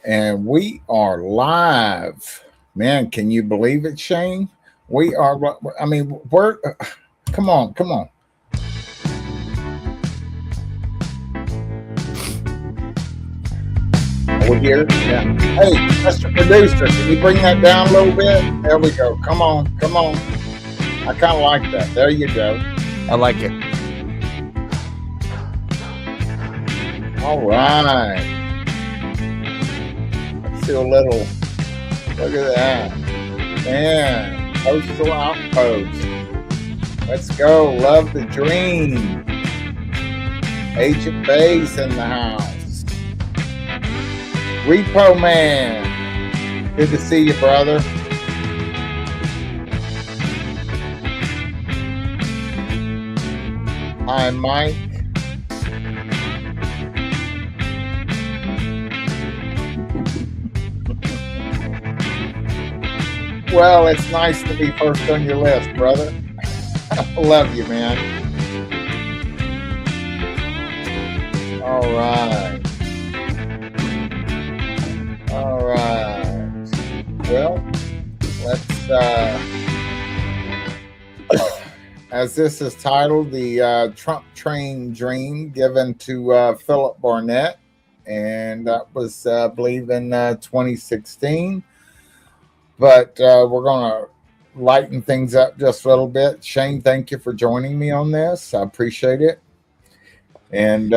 And we are live. Man, can you believe it, Shane? We are, I mean, we're, come on, come on. Are we here? Yeah. Hey, Mr. Producer, can you bring that down a little bit? There we go. Come on, come on. I kind of like that. There you go. I like it. All right. Let's do a little, look at that. Man, postal outpost. Let's go. Love the dream. Agent Bay's in the house. Repo Man. Good to see you, brother. Hi, Mike. Well, it's nice to be first on your list, brother. I love you, man. All right. All right. Well, let's, as this is titled, the Trump Train Dream given to Philip Barnett. And that was, I believe, in 2016. But we're going to lighten things up just a little bit. Shane, thank you for joining me on this. I appreciate it. And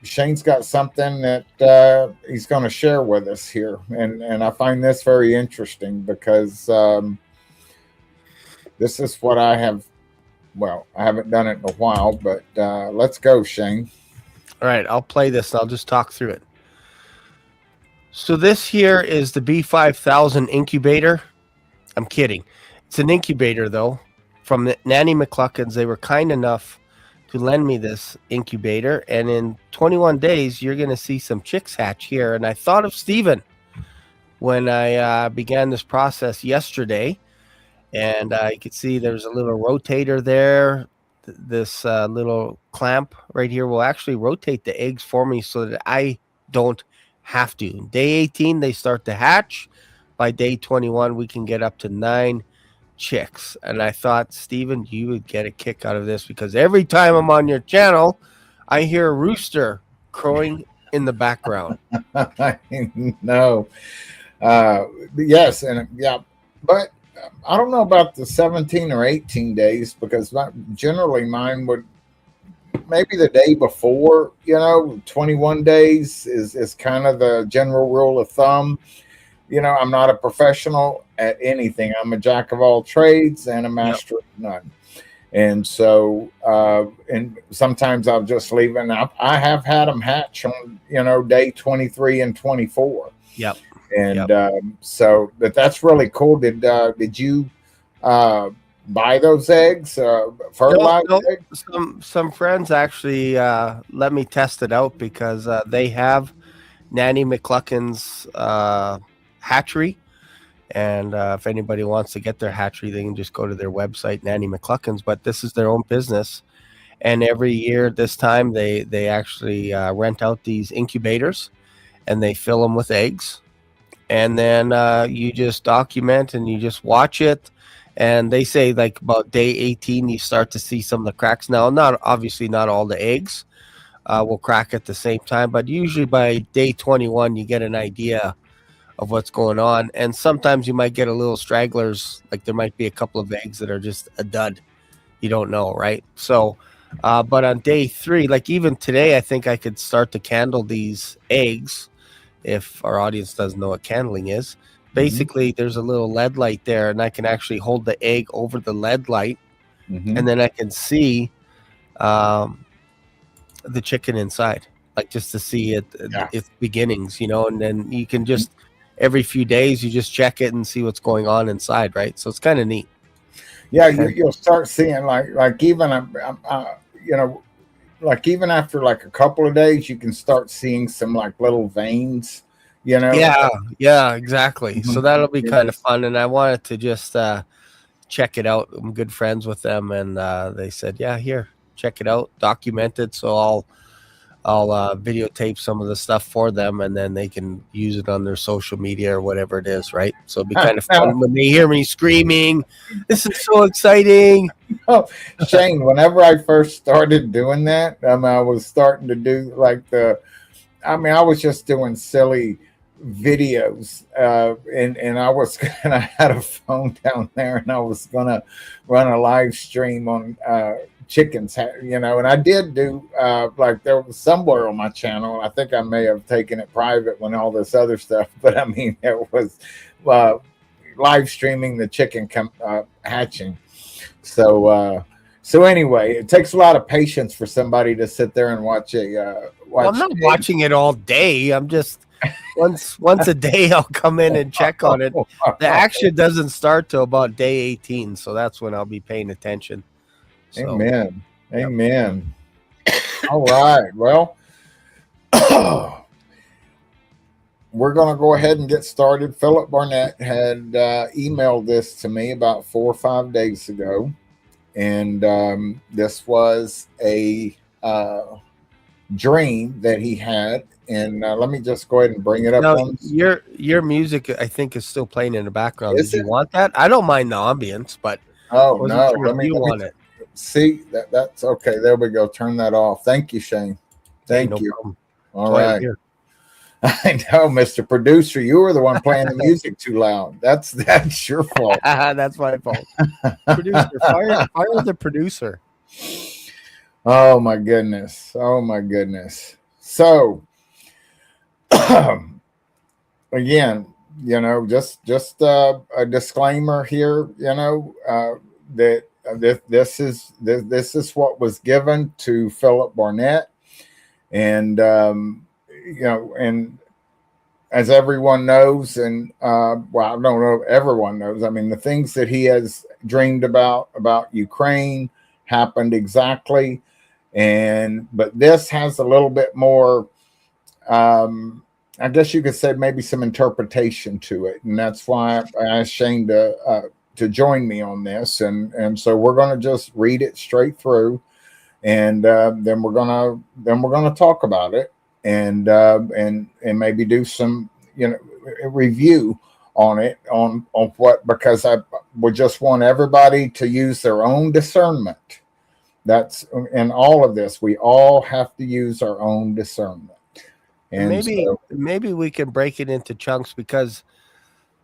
Shane's got something that he's going to share with us here. And I find this very interesting because this is what I have. Well, I haven't done it in a while, but let's go, Shane. All right, I'll play this. I'll just talk through it. So this here is the B5000 incubator. I'm kidding. It's an incubator, though, from the Nanny McCluckins. They were kind enough to lend me this incubator. And in 21 days, you're going to see some chicks hatch here. And I thought of Steven when I began this process yesterday. And you could see there's a little rotator there. This little clamp right here will actually rotate the eggs for me so that I don't have to. Day 18, they start to hatch. By day 21, we can get up to 9 chicks. And I thought, Steven, you would get a kick out of this because every time I'm on your channel, I hear a rooster crowing in the background. No. Yes, and yeah, but I don't know about the 17 or 18 days because generally mine would maybe the day before, 21 days is kind of the general rule of thumb. I'm not a professional at anything. I'm a jack of all trades and a master of none. And so, and sometimes I'll just leave it. And I have had them hatch on, day 23 and 24. Yep. And so that's really cool. Did you buy those eggs, fertilized eggs? Some friends actually let me test it out because they have Nanny McCluckin's hatchery, and if anybody wants to get their hatchery, they can just go to their website, Nanny McCluckin's. But this is their own business, and every year this time they actually rent out these incubators, and they fill them with eggs, and then you just document and you just watch it. And they say like about day 18, you start to see some of the cracks. Now, not all the eggs will crack at the same time, but usually by day 21, you get an idea of what's going on. And sometimes you might get a little stragglers, like there might be a couple of eggs that are just a dud. You don't know, right? So, but on day 3, like even today, I think I could start to candle these eggs if our audience doesn't know what candling is. Basically, there's a little LED light there, and I can actually hold the egg over the LED light, and then I can see the chicken inside, like just to see its beginnings, and then you can just every few days you just check it and see what's going on inside, right? So it's kind of neat. Yeah, you'll start seeing like even like even after like a couple of days, you can start seeing some like little veins. Yeah, exactly. So that'll be kind of fun. And I wanted to just check it out. I'm good friends with them, and they said, yeah, here, check it out, document it. So I'll videotape some of the stuff for them, and then they can use it on their social media or whatever it is, right? So it'd be kind of fun when they hear me screaming, "This is so exciting!" Oh, Shane, whenever I first started doing that, I was starting to do like I was just doing silly videos, and I was gonna had a phone down there, and I was gonna run a live stream on chickens, and I did do like there was somewhere on my channel. I think I may have taken it private when all this other stuff, but I mean it was uh, live streaming the chicken hatching. So anyway, it takes a lot of patience for somebody to sit there and watch Well, I'm not watching it all day. I'm just once a day I'll come in and check on it. The action doesn't start till about day 18, so that's when I'll be paying attention. So, Amen. Amen. All right. Well, we're going to go ahead and get started. Philip Barnett had emailed this to me about 4 or 5 days ago. And this was a dream that he had. And let me just go ahead and bring it up. Now, your music, I think, is still playing in the background. Did you want that? I don't mind the ambience, but no. Let me want it. See, that's okay. There we go. Turn that off. Thank you, Shane. Thank you. Problem. All right. I know, Mr. Producer, you were the one playing the music too loud. That's your fault. That's my fault. Producer, fire the producer. Oh my goodness. Oh my goodness. So again, just a disclaimer here, that this is what was given to Philip Barnett, and and as everyone knows, and well, I don't know if everyone knows. I mean, the things that he has dreamed about Ukraine happened exactly, but this has a little bit more. I guess you could say maybe some interpretation to it, and that's why I asked Shane to join me on this, and so we're going to just read it straight through, and then we're gonna talk about it, and maybe do some review on it on what, because I would just want everybody to use their own discernment. That's in all of this. We all have to use our own discernment. And maybe we can break it into chunks, because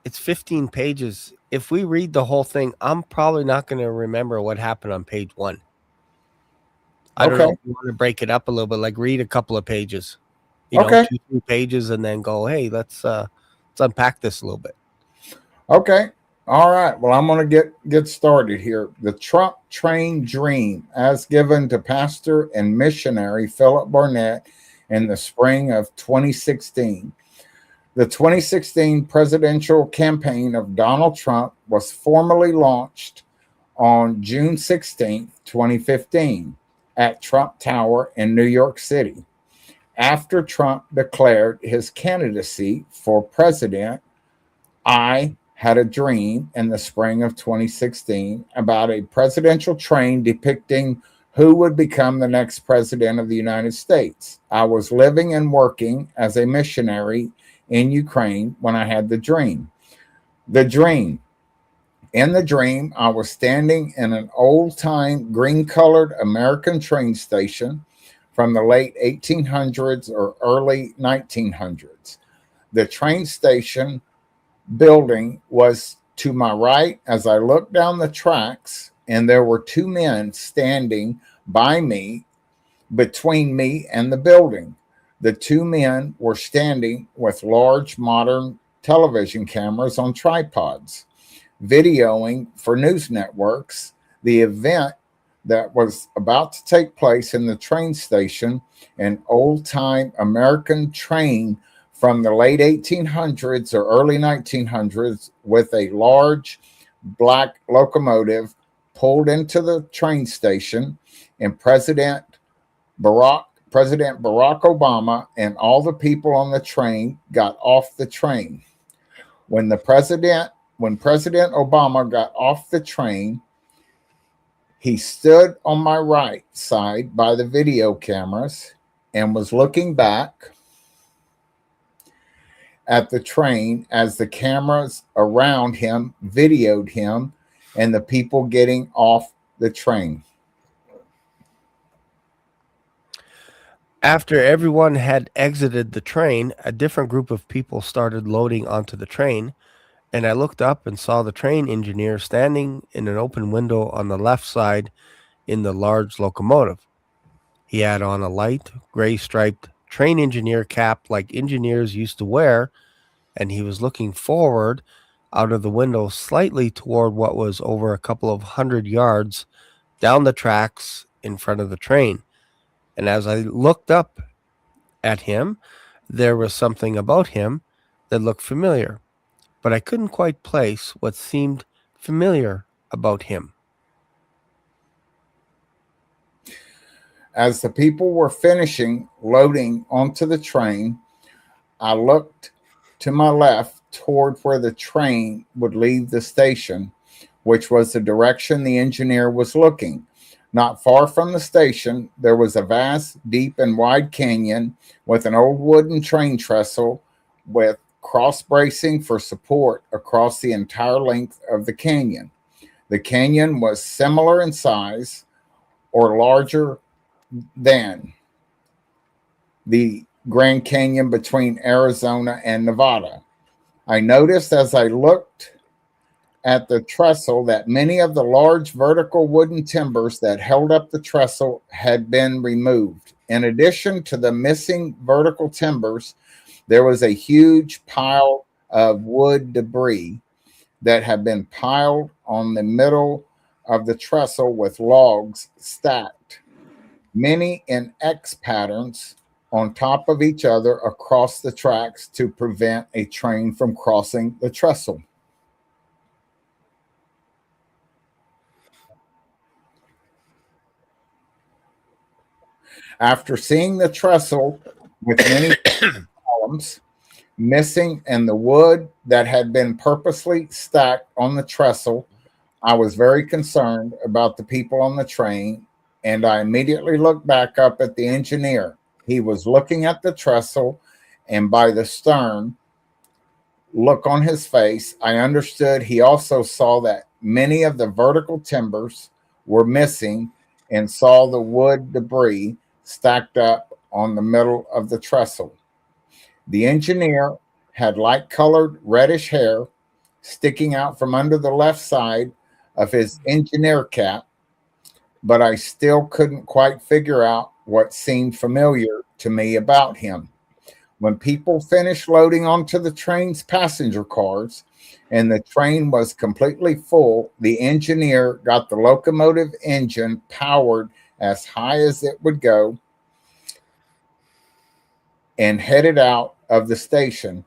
it's 15 pages. If we read the whole thing, I'm probably not going to remember what happened on page 1. I don't know if you want to break it up a little bit, like read a couple of pages, 2-3 pages, and then go, hey, let's unpack this a little bit. Okay. All right. Well, I'm going to get started here. The Trump train dream, as given to pastor and missionary Philip Barnett in the spring of 2016. The 2016 presidential campaign of Donald Trump was formally launched on June 16, 2015, at Trump Tower in New York City. After Trump declared his candidacy for president, I had a dream in the spring of 2016 about a presidential train depicting who would become the next president of the United States. I was living and working as a missionary in Ukraine when I had the dream. In the dream, I was standing in an old-time green-colored American train station from the late 1800s or early 1900s. The train station building was to my right as I looked down the tracks, and there were 2 men standing by me, between me and the building. The 2 men were standing with large modern television cameras on tripods, videoing for news networks the event that was about to take place in the train station, an old-time American train from the late 1800s or early 1900s with a large black locomotive pulled into the train station, and President Barack Obama and all the people on the train got off the train. When President Obama got off the train, he stood on my right side by the video cameras. and was looking back at the train as the cameras around him videoed him and the people getting off the train. After everyone had exited the train, a different group of people started loading onto the train, and I looked up and saw the train engineer standing in an open window on the left side in the large locomotive. He had on a light gray striped train engineer cap like engineers used to wear, and he was looking forward out of the window slightly toward what was over a couple of 100 yards down the tracks in front of the train. And as I looked up at him, there was something about him that looked familiar, but I couldn't quite place what seemed familiar about him. As the people were finishing loading onto the train, I looked to my left toward where the train would leave the station, which was the direction the engineer was looking. Not far from the station, there was a vast, deep, and wide canyon with an old wooden train trestle with cross bracing for support across the entire length of the canyon. The canyon was similar in size or larger than the Grand Canyon between Arizona and Nevada. I noticed as I looked at the trestle that many of the large vertical wooden timbers that held up the trestle had been removed. In addition to the missing vertical timbers, there was a huge pile of wood debris that had been piled on the middle of the trestle with logs stacked, many in X patterns on top of each other across the tracks to prevent a train from crossing the trestle. After seeing the trestle with many columns missing and the wood that had been purposely stacked on the trestle, I was very concerned about the people on the train, and I immediately looked back up at the engineer. He was looking at the trestle, and by the stern look on his face, I understood he also saw that many of the vertical timbers were missing and saw the wood debris stacked up on the middle of the trestle. The engineer had light colored reddish hair sticking out from under the left side of his engineer cap, but I still couldn't quite figure out what seemed familiar to me about him. When people finished loading onto the train's passenger cars and the train was completely full, the engineer got the locomotive engine powered as high as it would go and headed out of the station.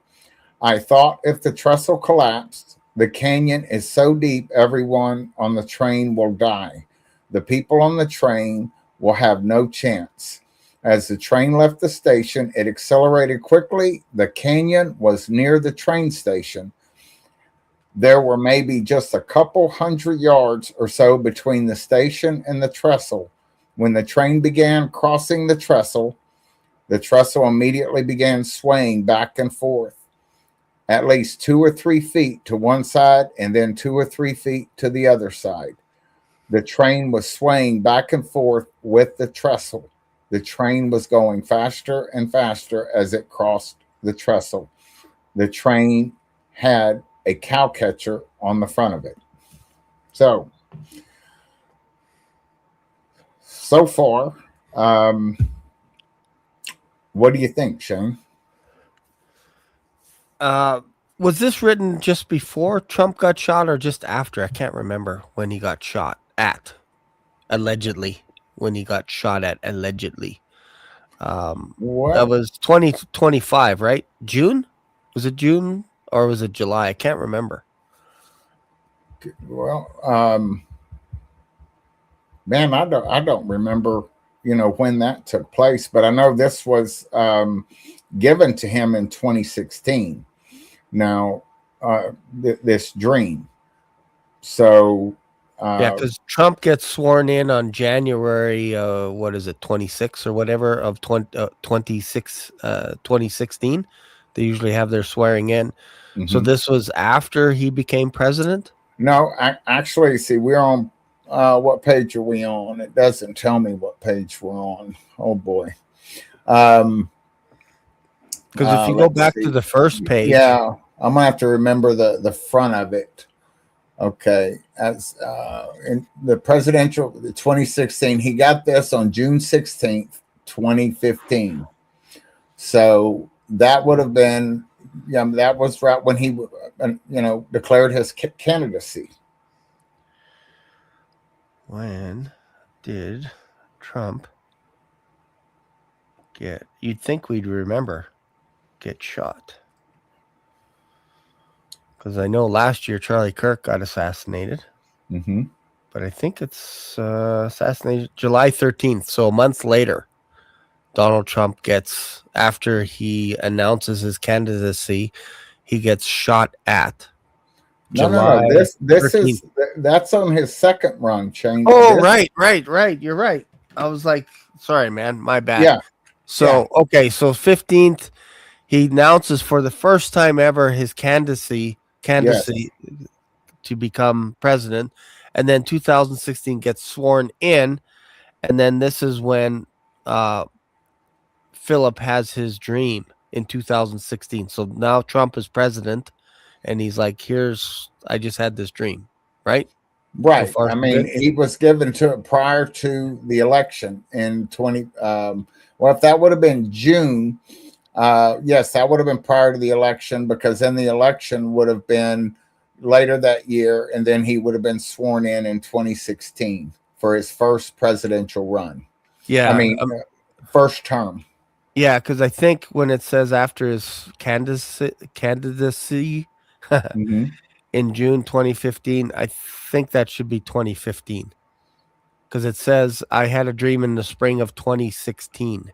I thought if the trestle collapsed, the canyon is so deep everyone on the train will die. The people on the train will have no chance. As the train left the station, it accelerated quickly. The canyon was near the train station. There were maybe just a couple 100 yards or so between the station and the trestle. When the train began crossing the trestle immediately began swaying back and forth, at least 2 or 3 feet to one side and then 2 or 3 feet to the other side. The train was swaying back and forth with the trestle. The train was going faster and faster as it crossed the trestle. The train had a cow catcher on the front of it. So, so far, um, what do you think, Shane? Uh, was this written just before Trump got shot or just after? I can't remember when he got shot at, allegedly. When he got shot at, allegedly. That Well, was 2025, right? June? Was it June or was it July? I can't remember. well, man, I don't remember, when that took place, but I know this was given to him in 2016. Now, this dream. So, Yeah, because Trump gets sworn in on January, what is it, 26 or whatever of 2016. They usually have their swearing in. So mhm. this was after he became president? No, actually, see, we're on. What page are we on? It doesn't tell me what page we're on. Oh boy. Um, Because if you go let's back to see. the first page, Yeah, I'm gonna have to remember the front of it. Okay, as in the presidential, the 2016, he got this on June 16th, 2015. So that would have been, yeah, that was right when he, declared his candidacy. when did Trump you'd think we'd remember, get shot? Because I know last year Charlie Kirk got assassinated, Mm-hmm. but I think it's assassinated July 13th. So a month later, Donald Trump gets, after he announces his candidacy, he gets shot at No, no, no. July This 13th. is that's on his second run. Change Oh, this. right. You're right. I was like, sorry, man, my bad. Yeah, yeah, So, okay, so 15th, he announces for the first time ever his yes, candidacy to become president, and then 2016 gets sworn in, and then this is when uh, Philip has his dream in 2016. So now Trump is president, and he's like, "Here's, I just had this dream." Right? So right. far, I so mean, good. he was given to it prior to the election in 20. Well, if that would have been June, yes, that would have been prior to the election because then the election would have been later that year, and then he would have been sworn in 2016 for his first presidential run. I Yeah, mean, first term. yeah, because I think when it says after his candidacy Hmm. in June 2015, I think that should be 2015 because it says I had a dream in the spring of 2016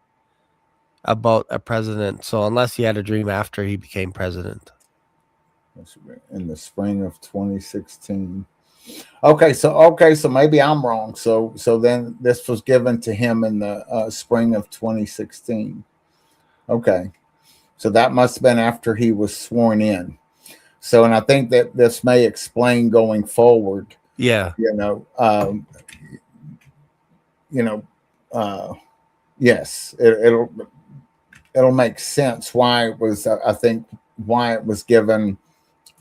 about a president. So unless he had a dream after he became president. In the spring of 2016. Okay, so maybe I'm wrong. So then this was given to him in the spring of 2016. Okay, so that must have been after he was sworn in. So, and I think that this may explain going forward. Yeah. You know, you know, uh, yes, it'll make sense why it was. I think why it was given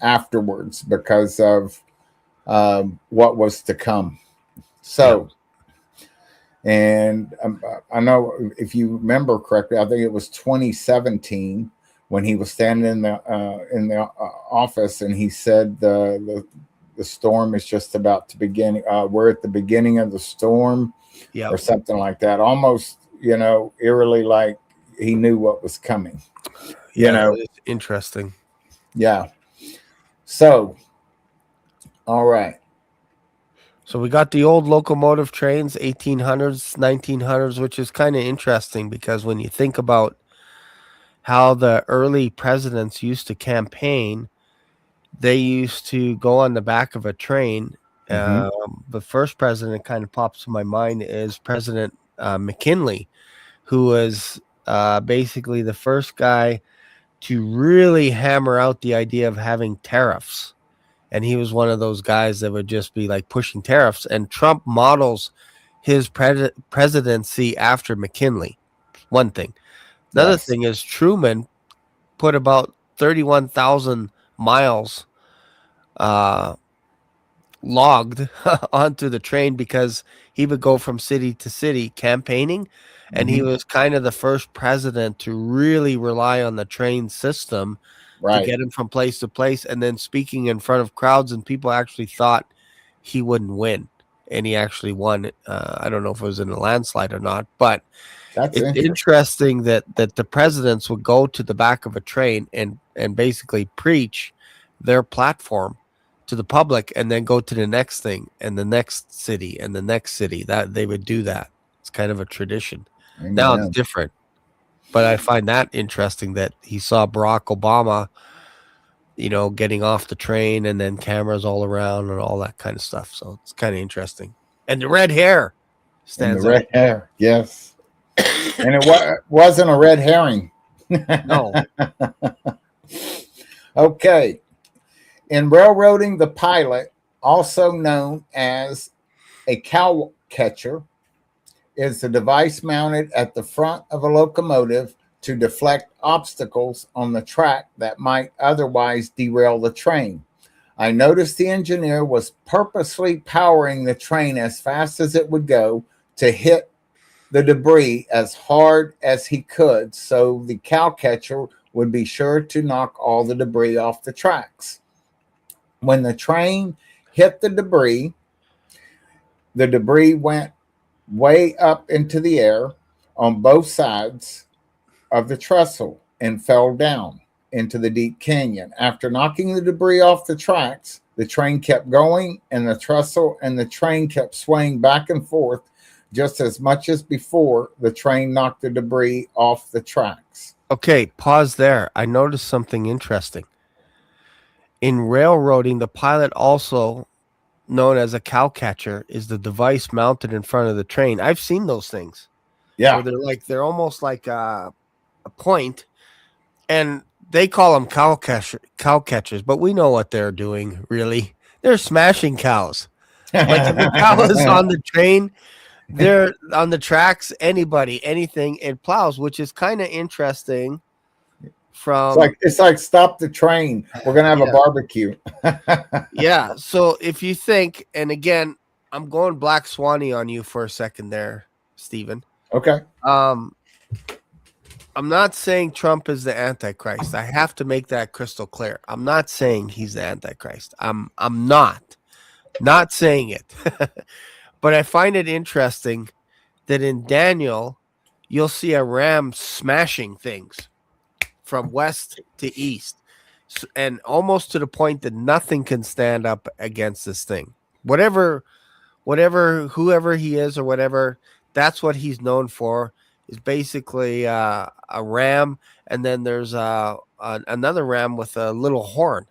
afterwards because of what was to come. Yep. So, and I know if you remember correctly, I think it was 2017 when he was standing in the office and he said the storm is just about to begin. We're at the beginning of the storm, or Yep. something like that. Almost, eerily like he knew what was coming. You Yeah. know, It's interesting. yeah. So, all right. So we got the old locomotive trains, 1800s, 1900s, which is kind of interesting because when you think about how the early presidents used to campaign, they used to go on the back of a train. Mm-hmm. The first president kind of pops in my mind is President McKinley, who was basically the first guy to really hammer out the idea of having tariffs. And he was one of those guys that would just be like pushing tariffs. And Trump models his presidency after McKinley. One thing. Another Yes. thing is Truman put about 31,000 miles uh, logged onto the train because he would go from city to city campaigning. And he Mm-hmm. was kind of the first president to really rely on the train system to Right. get him from place to place. And then speaking in front of crowds, and people actually thought he wouldn't win. And he actually won. I don't know if it was in a landslide or not, but That's it's interesting. interesting that the presidents would go to the back of a train and basically preach their platform to the public and then go to the next thing and the next city and the next city. That they would do that. It's kind of a tradition. Now it's Amen. different, but I find that interesting that he saw Barack Obama getting off the train and then cameras all around and all that kind of stuff. So it's kind of interesting. And the red hair And the stands out. red hair, yes. And it wasn't a red herring. No. Okay. In railroading, the pilot, also known as a cow catcher, is the device mounted at the front of a locomotive to deflect obstacles on the track that might otherwise derail the train. I noticed the engineer was purposely powering the train as fast as it would go to hit the debris as hard as he could so the cow catcher would be sure to knock all the debris off the tracks. When the train hit the debris went way up into the air on both sides of the trestle and fell down into the deep canyon. After knocking the debris off the tracks, the train kept going, and the trestle and the train kept swaying back and forth just as much as before the train knocked the debris off the tracks. Okay, pause there. I noticed something interesting. In railroading, the pilot, also known as a cow catcher, is the device mounted in front of the train. I've seen those things where Yeah. they're almost like a point, and they call them cow catchers, but we know what they're doing. Really, they're smashing cows. Like if a cow is on the train, they're on the tracks. Anybody, anything, it plows, which is kind of interesting. It's like stop the train. We're gonna have a Yeah. barbecue. Yeah. So if you think, and again, I'm going Black Swanee on you for a second there, Stephen. Okay. I'm not saying Trump is the Antichrist. I have to make that crystal clear. I'm not saying he's the Antichrist. I'm not saying it. But I find it interesting that in Daniel, you'll see a ram smashing things from west to east, and almost to the point that nothing can stand up against this thing. Whatever, whoever he is or whatever, that's what he's known for. Is basically a ram, and then there's another ram with a little horn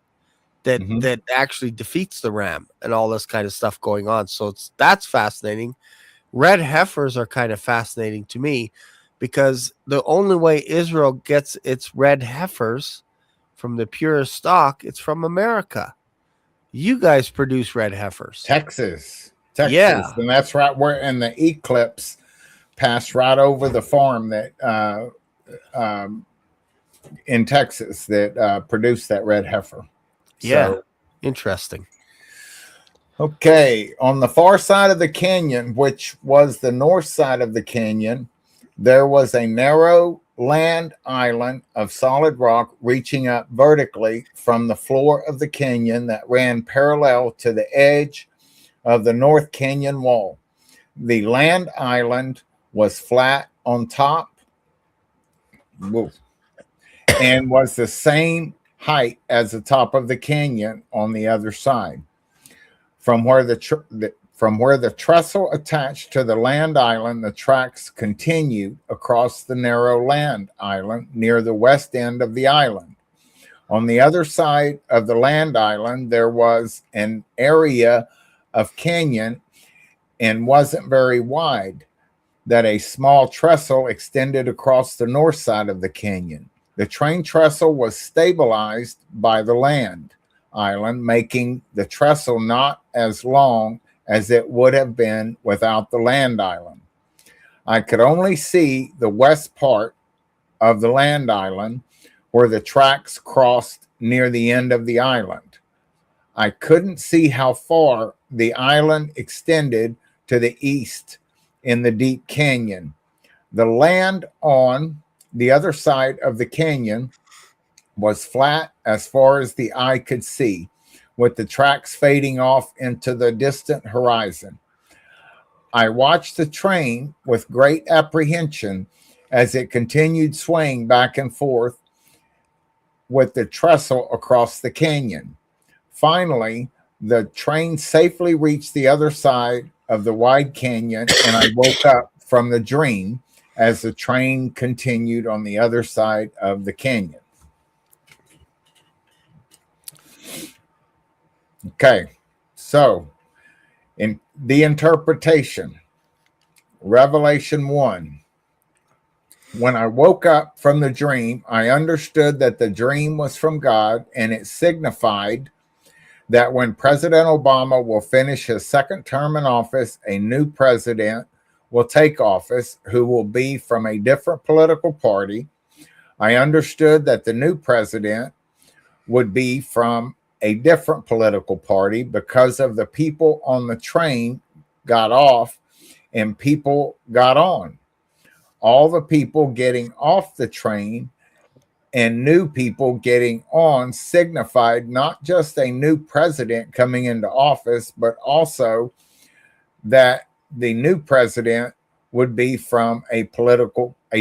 that actually defeats the ram, and all this kind of stuff going on. So that's fascinating. Red heifers are kind of fascinating to me, because the only way Israel gets its red heifers from the purest stock, it's from America. You guys produce red heifers. Texas. Yeah. And that's right where, and the eclipse passed right over the farm that in Texas that produced that red heifer. Yeah. So, interesting. okay. On the far side of the canyon, which was the north side of the canyon, there was a narrow land island of solid rock reaching up vertically from the floor of the canyon that ran parallel to the edge of the North Canyon wall. The land island was flat on top and was the same height as the top of the canyon on the other side. From where the trestle attached to the land island, the tracks continued across the narrow land island near the west end of the island. On the other side of the land island, there was an area of canyon and wasn't very wide, that a small trestle extended across the north side of the canyon. The train trestle was stabilized by the land island, making the trestle not as long as it would have been without the land island. I could only see the west part of the land island where the tracks crossed near the end of the island. I couldn't see how far the island extended to the east in the deep canyon. The land on the other side of the canyon was flat as far as the eye could see, with the tracks fading off into the distant horizon. I watched the train with great apprehension as it continued swaying back and forth with the trestle across the canyon. Finally, the train safely reached the other side of the wide canyon, and I woke up from the dream as the train continued on the other side of the canyon. Okay, so in the interpretation, Revelation 1. When I woke up from the dream, I understood that the dream was from God, and it signified that when President Obama will finish his second term in office, a new president will take office who will be from a different political party. I understood that the new president would be from a different political party because of the people on the train got off and people got on. All the people getting off the train and new people getting on signified not just a new president coming into office, but also that the new president would be from a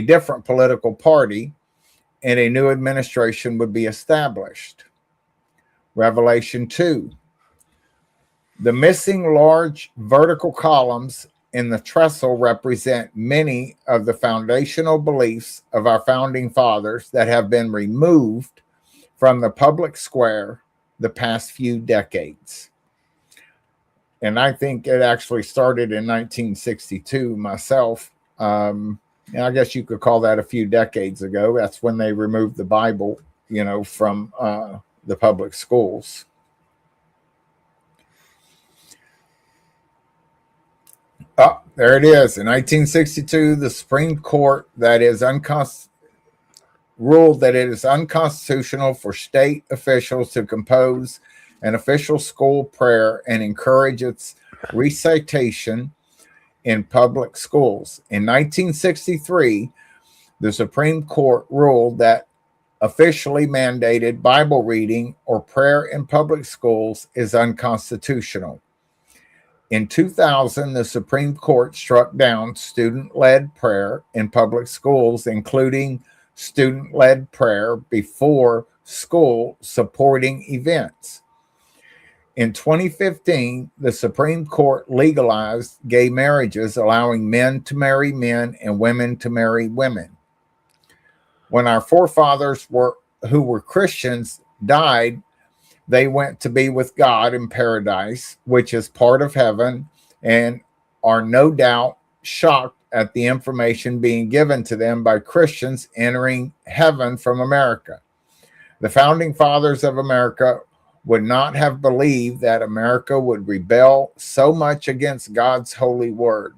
different political party, and a new administration would be established. Revelation 2. The missing large vertical columns in the trestle represent many of the foundational beliefs of our founding fathers that have been removed from the public square the past few decades. And I think it actually started in 1962 myself. I guess you could call that a few decades ago. That's when they removed the Bible, from the public schools. Oh, there it is. In 1962, the Supreme Court ruled that it is unconstitutional for state officials to compose an official school prayer and encourage its recitation in public schools. In 1963, the Supreme Court ruled that officially mandated Bible reading or prayer in public schools is unconstitutional. In 2000, the Supreme Court struck down student-led prayer in public schools, including student-led prayer before school supporting events. In 2015, the Supreme Court legalized gay marriages, allowing men to marry men and women to marry women. When our forefathers who were Christians died, they went to be with God in paradise, which is part of heaven, and are no doubt shocked at the information being given to them by Christians entering heaven from America. The founding fathers of America would not have believed that America would rebel so much against God's holy word.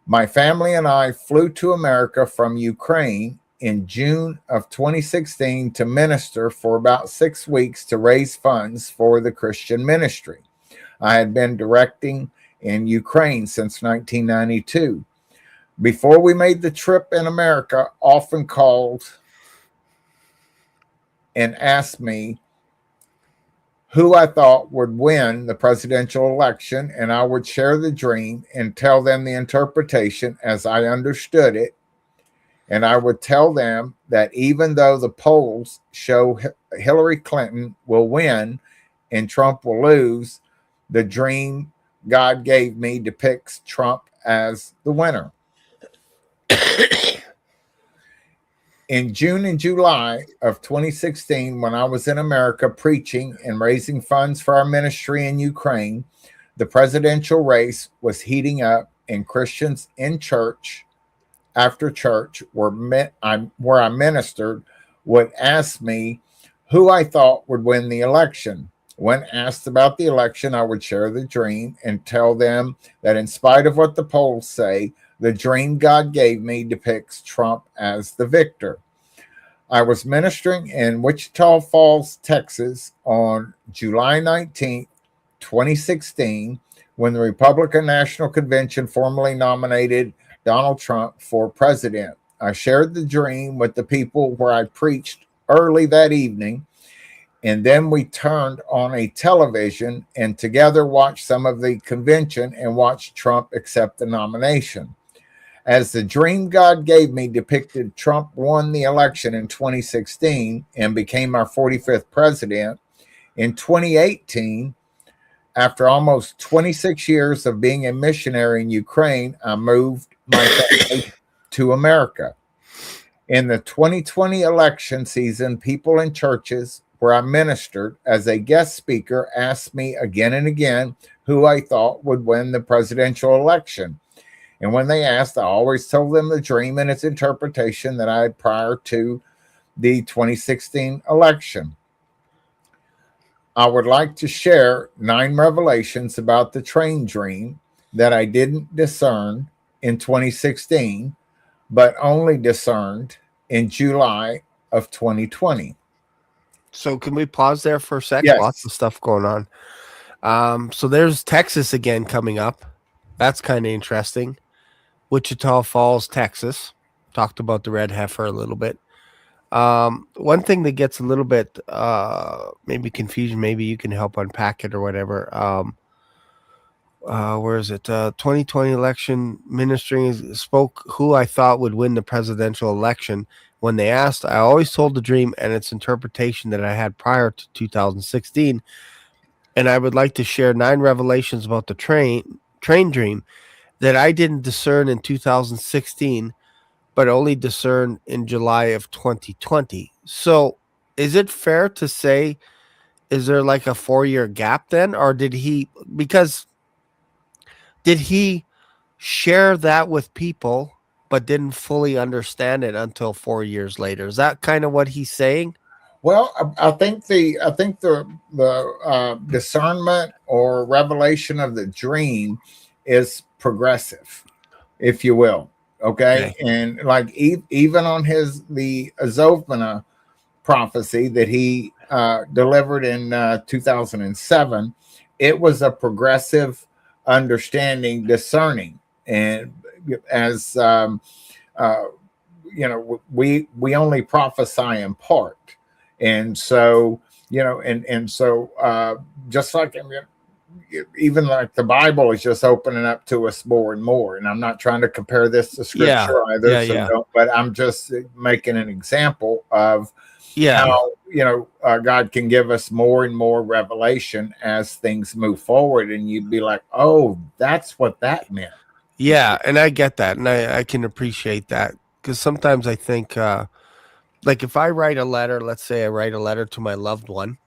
My family and I flew to America from Ukraine in June of 2016 to minister for about 6 weeks to raise funds for the Christian ministry. I had been directing in Ukraine since 1992. Before we made the trip in America, often called and asked me who I thought would win the presidential election, and I would share the dream and tell them the interpretation as I understood it. And I would tell them that even though the polls show Hillary Clinton will win and Trump will lose, the dream God gave me depicts Trump as the winner. In June and July of 2016, when I was in America preaching and raising funds for our ministry in Ukraine, the presidential race was heating up, and Christians in church after church where I ministered would ask me who I thought would win the election. When asked about the election, I would share the dream and tell them that in spite of what the polls say, the dream God gave me depicts Trump as the victor. I was ministering in Wichita Falls, Texas on July 19th, 2016, when the Republican National Convention formally nominated Donald Trump for president. I shared the dream with the people where I preached early that evening, and then we turned on a television and together watched some of the convention and watched Trump accept the nomination. As the dream God gave me depicted, Trump won the election in 2016 and became our 45th president. In 2018, after almost 26 years of being a missionary in Ukraine, I moved my family to America. In the 2020 election season, people in churches where I ministered as a guest speaker, asked me again and again who I thought would win the presidential election. And when they asked, I always told them the dream and its interpretation that I had prior to the 2016 election. I would like to share 9 revelations about the train dream that I didn't discern in 2016, but only discerned in July of 2020. So can we pause there for a sec? Lots Yes. of stuff going on. So there's Texas again coming up. That's kind of interesting. Wichita Falls, Texas. Talked about the red heifer a little bit. One thing that gets a little bit maybe confusion, maybe you can help unpack it or whatever. Where is it? 2020 election ministry spoke who I thought would win the presidential election. When they asked, I always told the dream and its interpretation that I had prior to 2016. And I would like to share 9 revelations about the train dream that I didn't discern in 2016, but only discerned in July of 2020. So is it fair to say, is there like a 4-year gap then? Or did he share that with people but didn't fully understand it until 4 years later? Is that kind of what he's saying? Well, I think the discernment or revelation of the dream is progressive, if you will. Okay, Okay. and like even on the Azovana prophecy that he delivered in 2007, it was a progressive understanding, discerning, and as uh, we only prophesy in part, and so just like even like the Bible is just opening up to us more and more. And I'm not trying to compare this to Yeah. scripture either, Yeah. so Yeah. don't, but I'm just making an example of Yeah. how God can give us more and more revelation as things move forward, and you'd be like, oh, that's what that meant. Yeah. And I get that. And I can appreciate that because sometimes I think, like if I write a letter, let's say I write a letter to my loved one,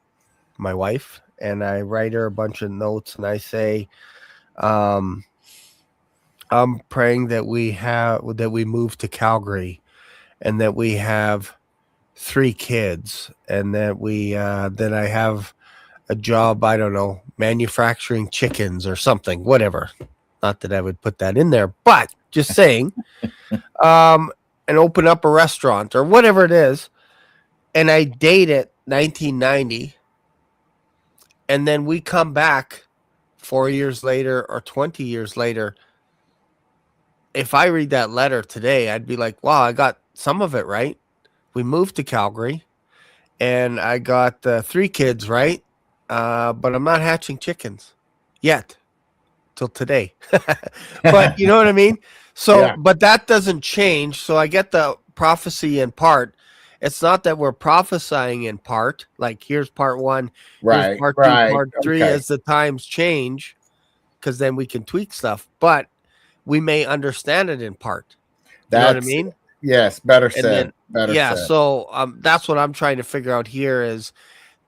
my wife, and I write her a bunch of notes and I say, um, I'm praying that we move to Calgary and that we have 3 kids and that I have a job, I don't know, manufacturing chickens or something, whatever. Not that I would put that in there, but just saying, um, and open up a restaurant or whatever it is. And I date it 1990. And then we come back 4 years later or 20 years later. If I read that letter today, I'd be like, wow, I got some of it right. We moved to Calgary and I got 3 kids right. But I'm not hatching chickens yet till today. But you know what I mean? So, Yeah, but that doesn't change. So I get the prophecy in part. It's not that we're prophesying in part, like here's part 1, here's right, part 2, right. part 3 Okay, as the times change, because then we can tweak stuff. But we may understand it in part. You know what I that's mean? yes, better And said, then, better yeah, said. so that's what I'm trying to figure out here is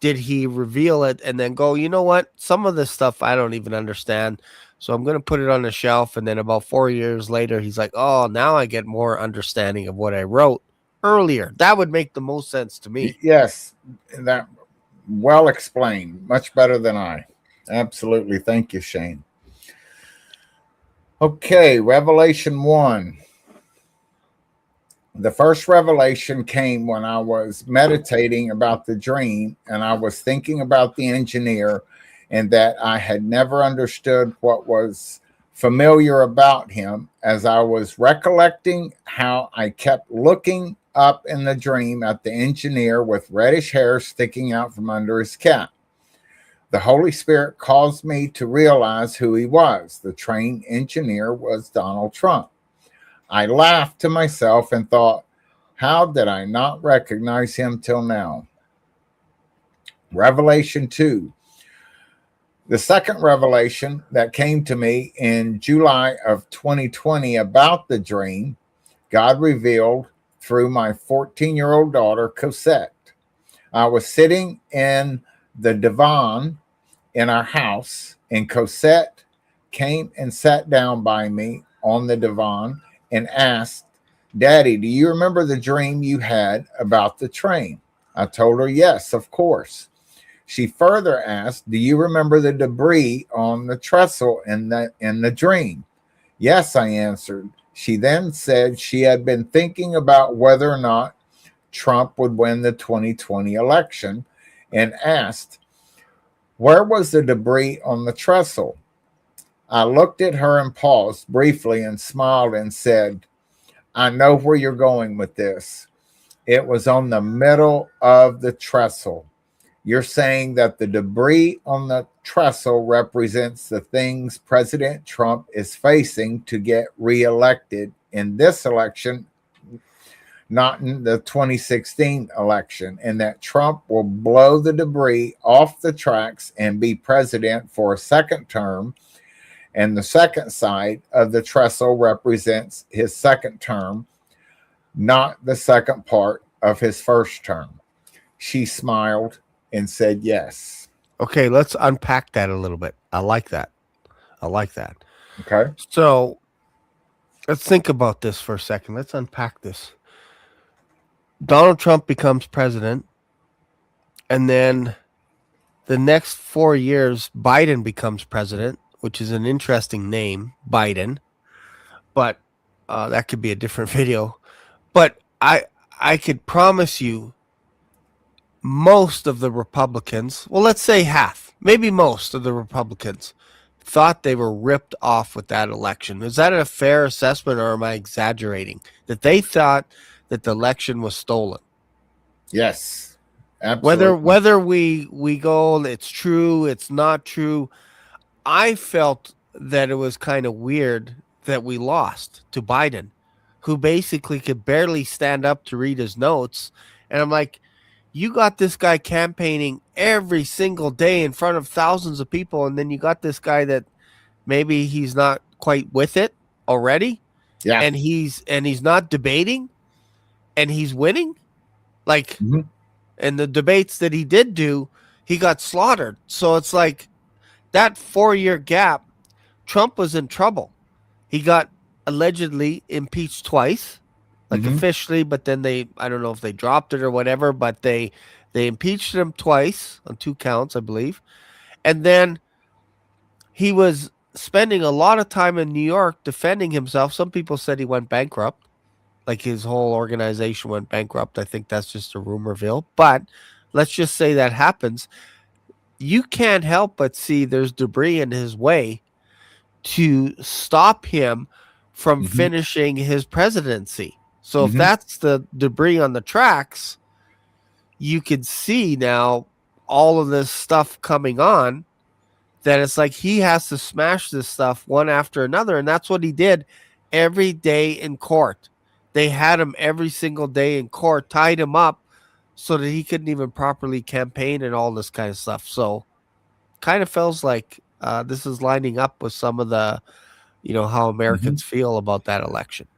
did he reveal it and then go, you know what? Some of this stuff I don't even understand. So I'm going to put it on the shelf. And then about 4 years later, he's like, oh, now I get more understanding of what I wrote earlier. That would make the most sense to me. Yes, that well explained, much better than I. Absolutely, thank you, Shane. Okay, Revelation 1. The first revelation came when I was meditating about the dream and I was thinking about the engineer and that I had never understood what was familiar about him as I was recollecting how I kept looking up in the dream at the engineer with reddish hair sticking out from under his cap. The Holy Spirit caused me to realize who he was. The train engineer was Donald Trump. I laughed to myself and thought, how did I not recognize him till now? Revelation 2. The second revelation that came to me in July of 2020 about the dream, God revealed through my 14-year-old daughter, Cosette. I was sitting in the divan in our house, and Cosette came and sat down by me on the divan and asked, Daddy, do you remember the dream you had about the train? I told her, yes, of course. She further asked, do you remember the debris on the trestle in the dream? Yes, I answered. She then said she had been thinking about whether or not Trump would win the 2020 election and asked, where was the debris on the trestle? I looked at her and paused briefly and smiled and said, I know where you're going with this. It was on the middle of the trestle. You're saying that the debris on the trestle represents the things President Trump is facing to get reelected in this election, not in the 2016 election, and that Trump will blow the debris off the tracks and be president for a second term. And the second side of the trestle represents his second term, not the second part of his first term. She smiled and said yes. Okay, let's unpack that a little bit. I like that. Okay. So let's think about this for a second. Let's unpack this. Donald Trump becomes president, and then the next 4 years, Biden becomes president, which is an interesting name, Biden. But that could be a different video. But I could promise you, most of the Republicans, well, let's say half, maybe most of the Republicans, thought they were ripped off with that election. Is that a fair assessment, or am I exaggerating? That they thought that the election was stolen? Yes, absolutely. Whether we go, it's true, it's not true. I felt that it was kind of weird that we lost to Biden, who basically could barely stand up to read his notes. And I'm like, you got this guy campaigning every single day in front of thousands of people, and then you got this guy that maybe he's not quite with it already. Yeah. And he's not debating, and he's winning. Like, in the debates that he did do, he got slaughtered. So it's like that 4-year gap, Trump was in trouble. He got allegedly impeached twice, like officially, but then I don't know if they dropped it or whatever, but they impeached him twice on 2 counts, I believe. And then he was spending a lot of time in New York defending himself. Some people said he went bankrupt, like his whole organization went bankrupt. I think that's just a rumorville, but let's just say that happens. You can't help but see there's debris in his way to stop him from finishing his presidency. So if that's the debris on the tracks, you can see now all of this stuff coming on, that it's like he has to smash this stuff one after another. And that's what he did every day in court. They had him every single day in court, tied him up so that he couldn't even properly campaign and all this kind of stuff. So kind of feels like this is lining up with some of the, how Americans feel about that election.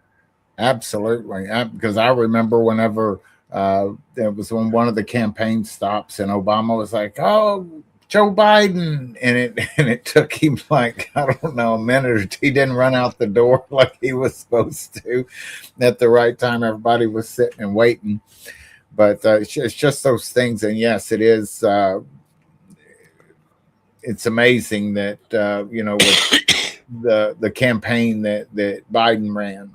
Absolutely. Because I remember whenever it was on one of the campaign stops and Obama was like, oh, Joe Biden. And it took him like, I don't know, a minute or two. He didn't run out the door like he was supposed to at the right time. Everybody was sitting and waiting. But it's just those things. And yes, it is. It's amazing that, with the campaign that Biden ran.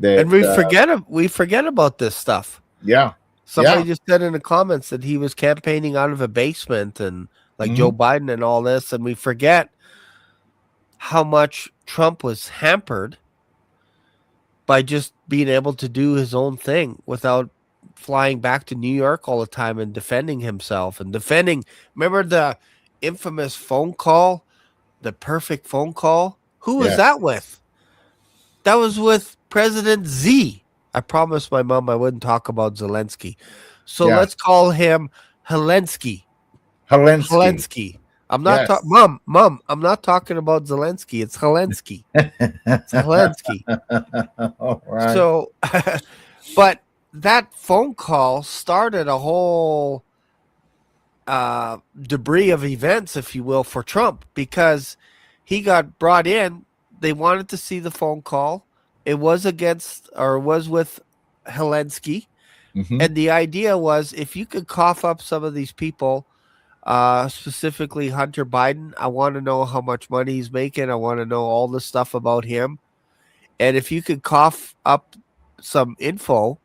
And we forget about this stuff. Yeah. Somebody just said in the comments that he was campaigning out of a basement and like Joe Biden and all this. And we forget how much Trump was hampered by just being able to do his own thing without flying back to New York all the time and defending himself and remember the infamous phone call, the perfect phone call? Who was that with? That was with President Z. I promised my mom I wouldn't talk about Zelensky. So let's call him Helensky. I'm not Mom, I'm not talking about Zelensky. It's Helensky. All right. So, but that phone call started a whole debris of events, if you will, for Trump, because he got brought in. They wanted to see the phone call. It was against, or was with Helensky. Hmm. And the idea was, if you could cough up some of these people, specifically Hunter Biden, I want to know how much money he's making. I want to know all the stuff about him. And if you could cough up some info,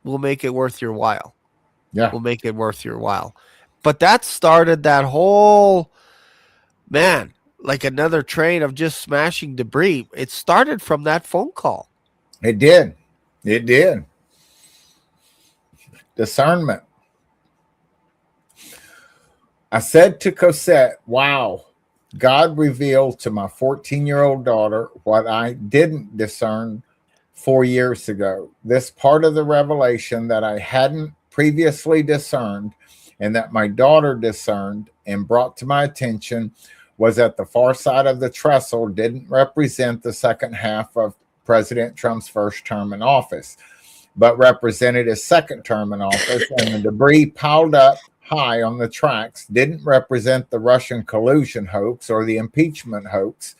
we'll make it worth your while. Yeah, We'll make it worth your while. But that started that whole, man, like another train of just smashing debris. It started from that phone call. it did. It did. Discernment. I said to Cosette, wow, God revealed to my 14-year-old daughter what I didn't discern 4 years ago. This part of the revelation that I hadn't previously discerned and that my daughter discerned and brought to my attention was that the far side of the trestle didn't represent the second half of President Trump's first term in office, but represented his second term in office, and the debris piled up high on the tracks didn't represent the Russian collusion hoax or the impeachment hoax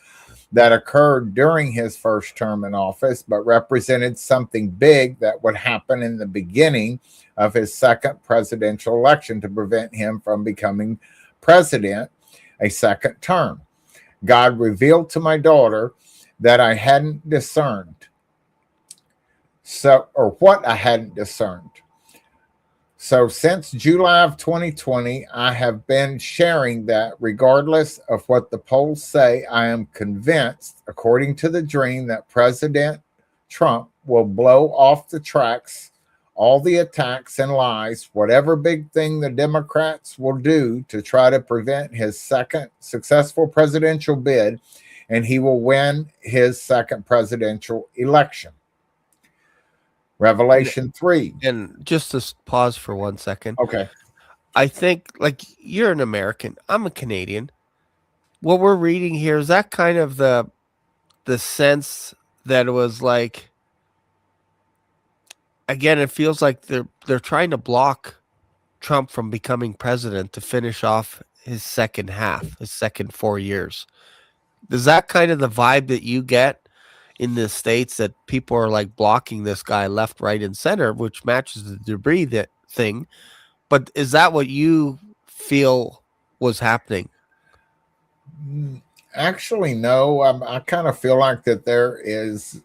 that occurred during his first term in office, but represented something big that would happen in the beginning of his second presidential election to prevent him from becoming president a second term. God revealed to my daughter that I hadn't discerned. So, or what I hadn't discerned. So, since July of 2020, I have been sharing that regardless of what the polls say, I am convinced, according to the dream, that President Trump will blow off the tracks all the attacks and lies, whatever big thing the Democrats will do to try to prevent his second successful presidential bid, and he will win his second presidential election. And, Revelation 3. and just to pause for 1 second, Okay. I think, like, you're an American, I'm a Canadian. What we're reading here, is that kind of the sense that it was like, again, it feels like they're trying to block Trump from becoming president to finish off his second half, his second 4 years. Is that kind of the vibe that you get in the States, that people are like blocking this guy left, right, and center, which matches the debris that thing? But is that what you feel was happening? Actually, no. I kind of feel like that there is,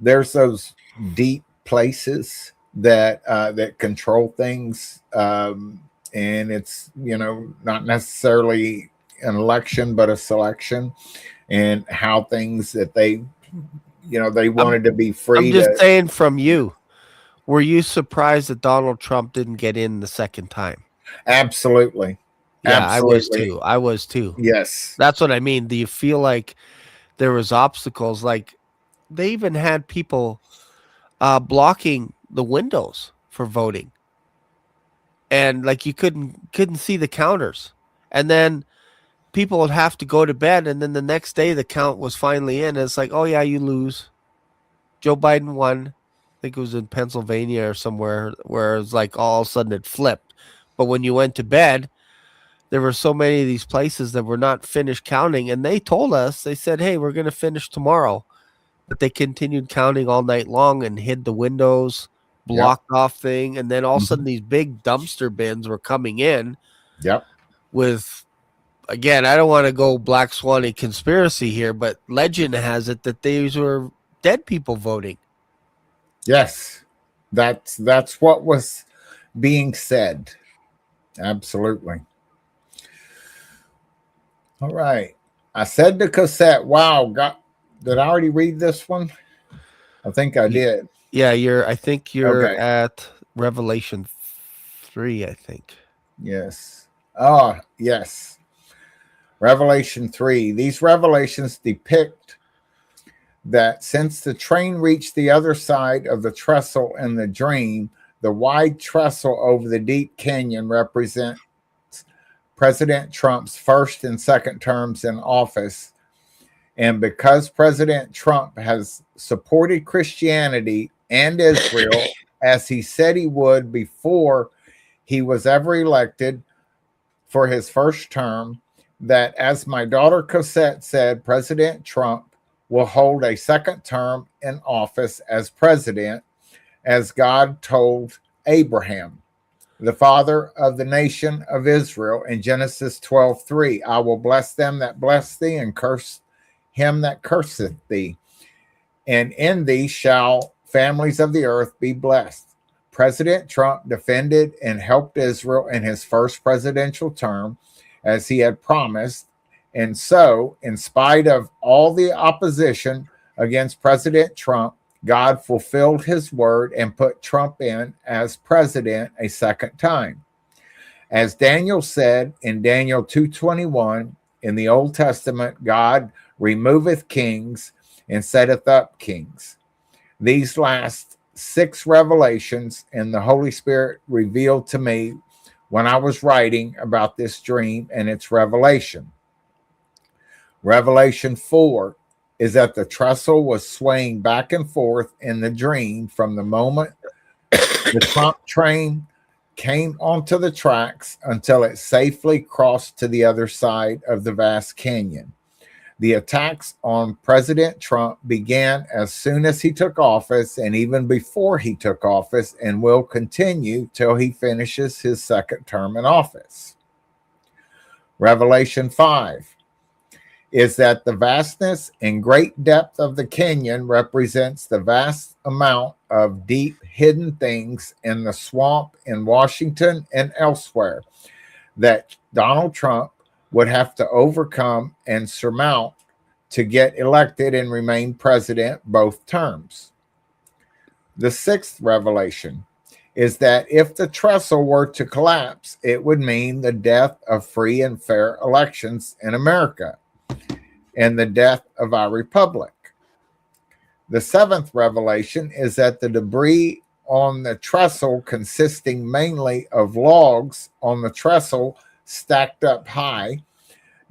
there's those deep places that control things, and it's not necessarily an election, but a selection, and how things that they I'm, wanted to be I'm free just to. saying, from you, were you surprised that Donald Trump didn't get in the second time? Absolutely, Yeah, I was absolutely, too. I was too. yes, That's what I mean. Do you feel like there was obstacles? Like, they even had people blocking the windows for voting, and like you couldn't see the counters, and then people would have to go to bed, and then the next day the count was finally in. And it's like, oh yeah, you lose. Joe Biden won. I think it was in Pennsylvania or somewhere, where it was like all of a sudden it flipped. But when you went to bed, there were so many of these places that were not finished counting, and they told us, they said, hey, we're going to finish tomorrow. But they continued counting all night long and hid the windows, yep, blocked off thing, and then all of a hmm, sudden these big dumpster bins were coming in yep, with, again, I don't want to go Black Swanny conspiracy here, but legend has it that these were dead people voting. yes. That's what was being said. Absolutely. All right. I said to Cosette, wow, did I already read this one? I think I did. Yeah, I think you're Okay. at Revelation 3, I think. Yes. Oh, yes. Revelation 3. These revelations depict that since the train reached the other side of the trestle in the dream, the wide trestle over the deep canyon represents President Trump's first and second terms in office. And because President Trump has supported Christianity and Israel as he said he would before he was ever elected for his first term, that, as my daughter Cosette said, President Trump will hold a second term in office as president, as God told Abraham, the father of the nation of Israel, in Genesis 12:3. I will bless them that bless thee, and curse him that curseth thee. And in thee shall families of the earth be blessed. President Trump defended and helped Israel in his first presidential term, as he had promised. And so, in spite of all the opposition against President Trump, God fulfilled his word and put Trump in as president a second time. As Daniel said in Daniel 2:21, in the Old Testament, God removeth kings and setteth up kings. These last 6 revelations, and the Holy Spirit revealed to me when I was writing about this dream and its revelation. Revelation 4 is that the trestle was swaying back and forth in the dream from the moment the Trump train came onto the tracks until it safely crossed to the other side of the vast canyon. The attacks on President Trump began as soon as he took office and even before he took office, and will continue till he finishes his second term in office. Revelation 5 is that the vastness and great depth of the canyon represents the vast amount of deep hidden things in the swamp in Washington and elsewhere that Donald Trump would have to overcome and surmount to get elected and remain president both terms. The 6th revelation is that if the trestle were to collapse, it would mean the death of free and fair elections in America and the death of our republic. The 7th revelation is that the debris on the trestle, consisting mainly of logs on the trestle stacked up high,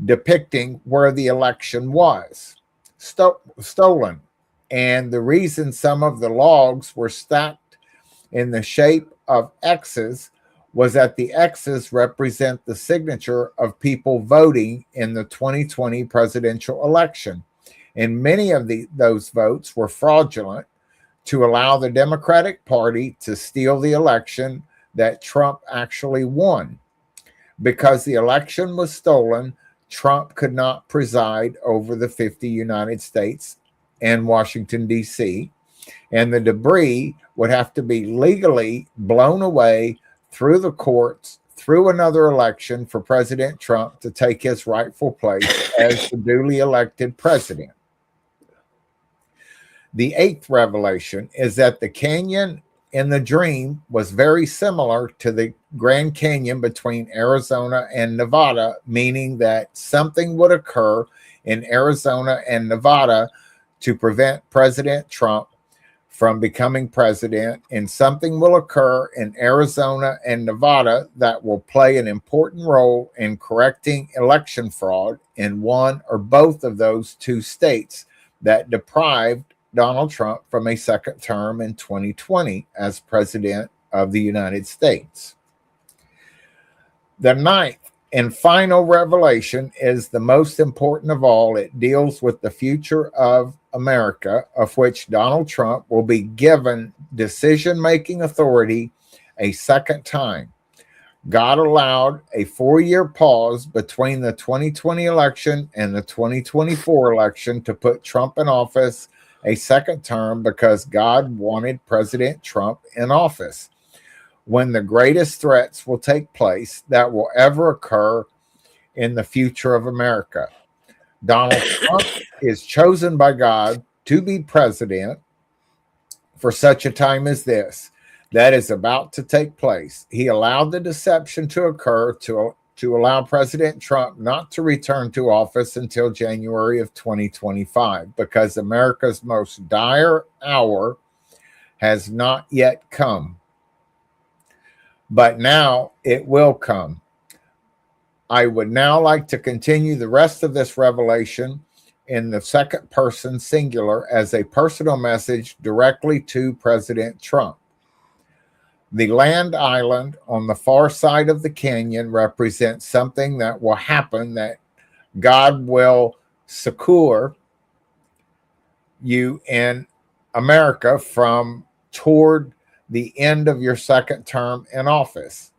depicting where the election was stolen. And the reason some of the logs were stacked in the shape of X's was that the X's represent the signature of people voting in the 2020 presidential election. And many of those votes were fraudulent to allow the Democratic Party to steal the election that Trump actually won. Because the election was stolen, Trump could not preside over the 50 United States and Washington, D.C., and the debris would have to be legally blown away through the courts, through another election for President Trump to take his rightful place as the duly elected president. The 8th revelation is that the canyon in the dream was very similar to the Grand Canyon between Arizona and Nevada, meaning that something would occur in Arizona and Nevada to prevent President Trump from becoming president, and something will occur in Arizona and Nevada that will play an important role in correcting election fraud in one or both of those 2 states that deprived Donald Trump from a second term in 2020 as president of the United States. The 9th and final revelation is the most important of all. It deals with the future of America, of which Donald Trump will be given decision-making authority a second time. God allowed a 4-year pause between the 2020 election and the 2024 election to put Trump in office a second term because God wanted President Trump in office when the greatest threats will take place that will ever occur in the future of America. Donald Trump is chosen by God to be president for such a time as this that is about to take place. He allowed the deception to occur to allow President Trump not to return to office until January of 2025 because America's most dire hour has not yet come. But now it will come. I would now like to continue the rest of this revelation in the second person singular as a personal message directly to President Trump. The land island on the far side of the canyon represents something that will happen, that God will succor you in America from toward the end of your second term in office.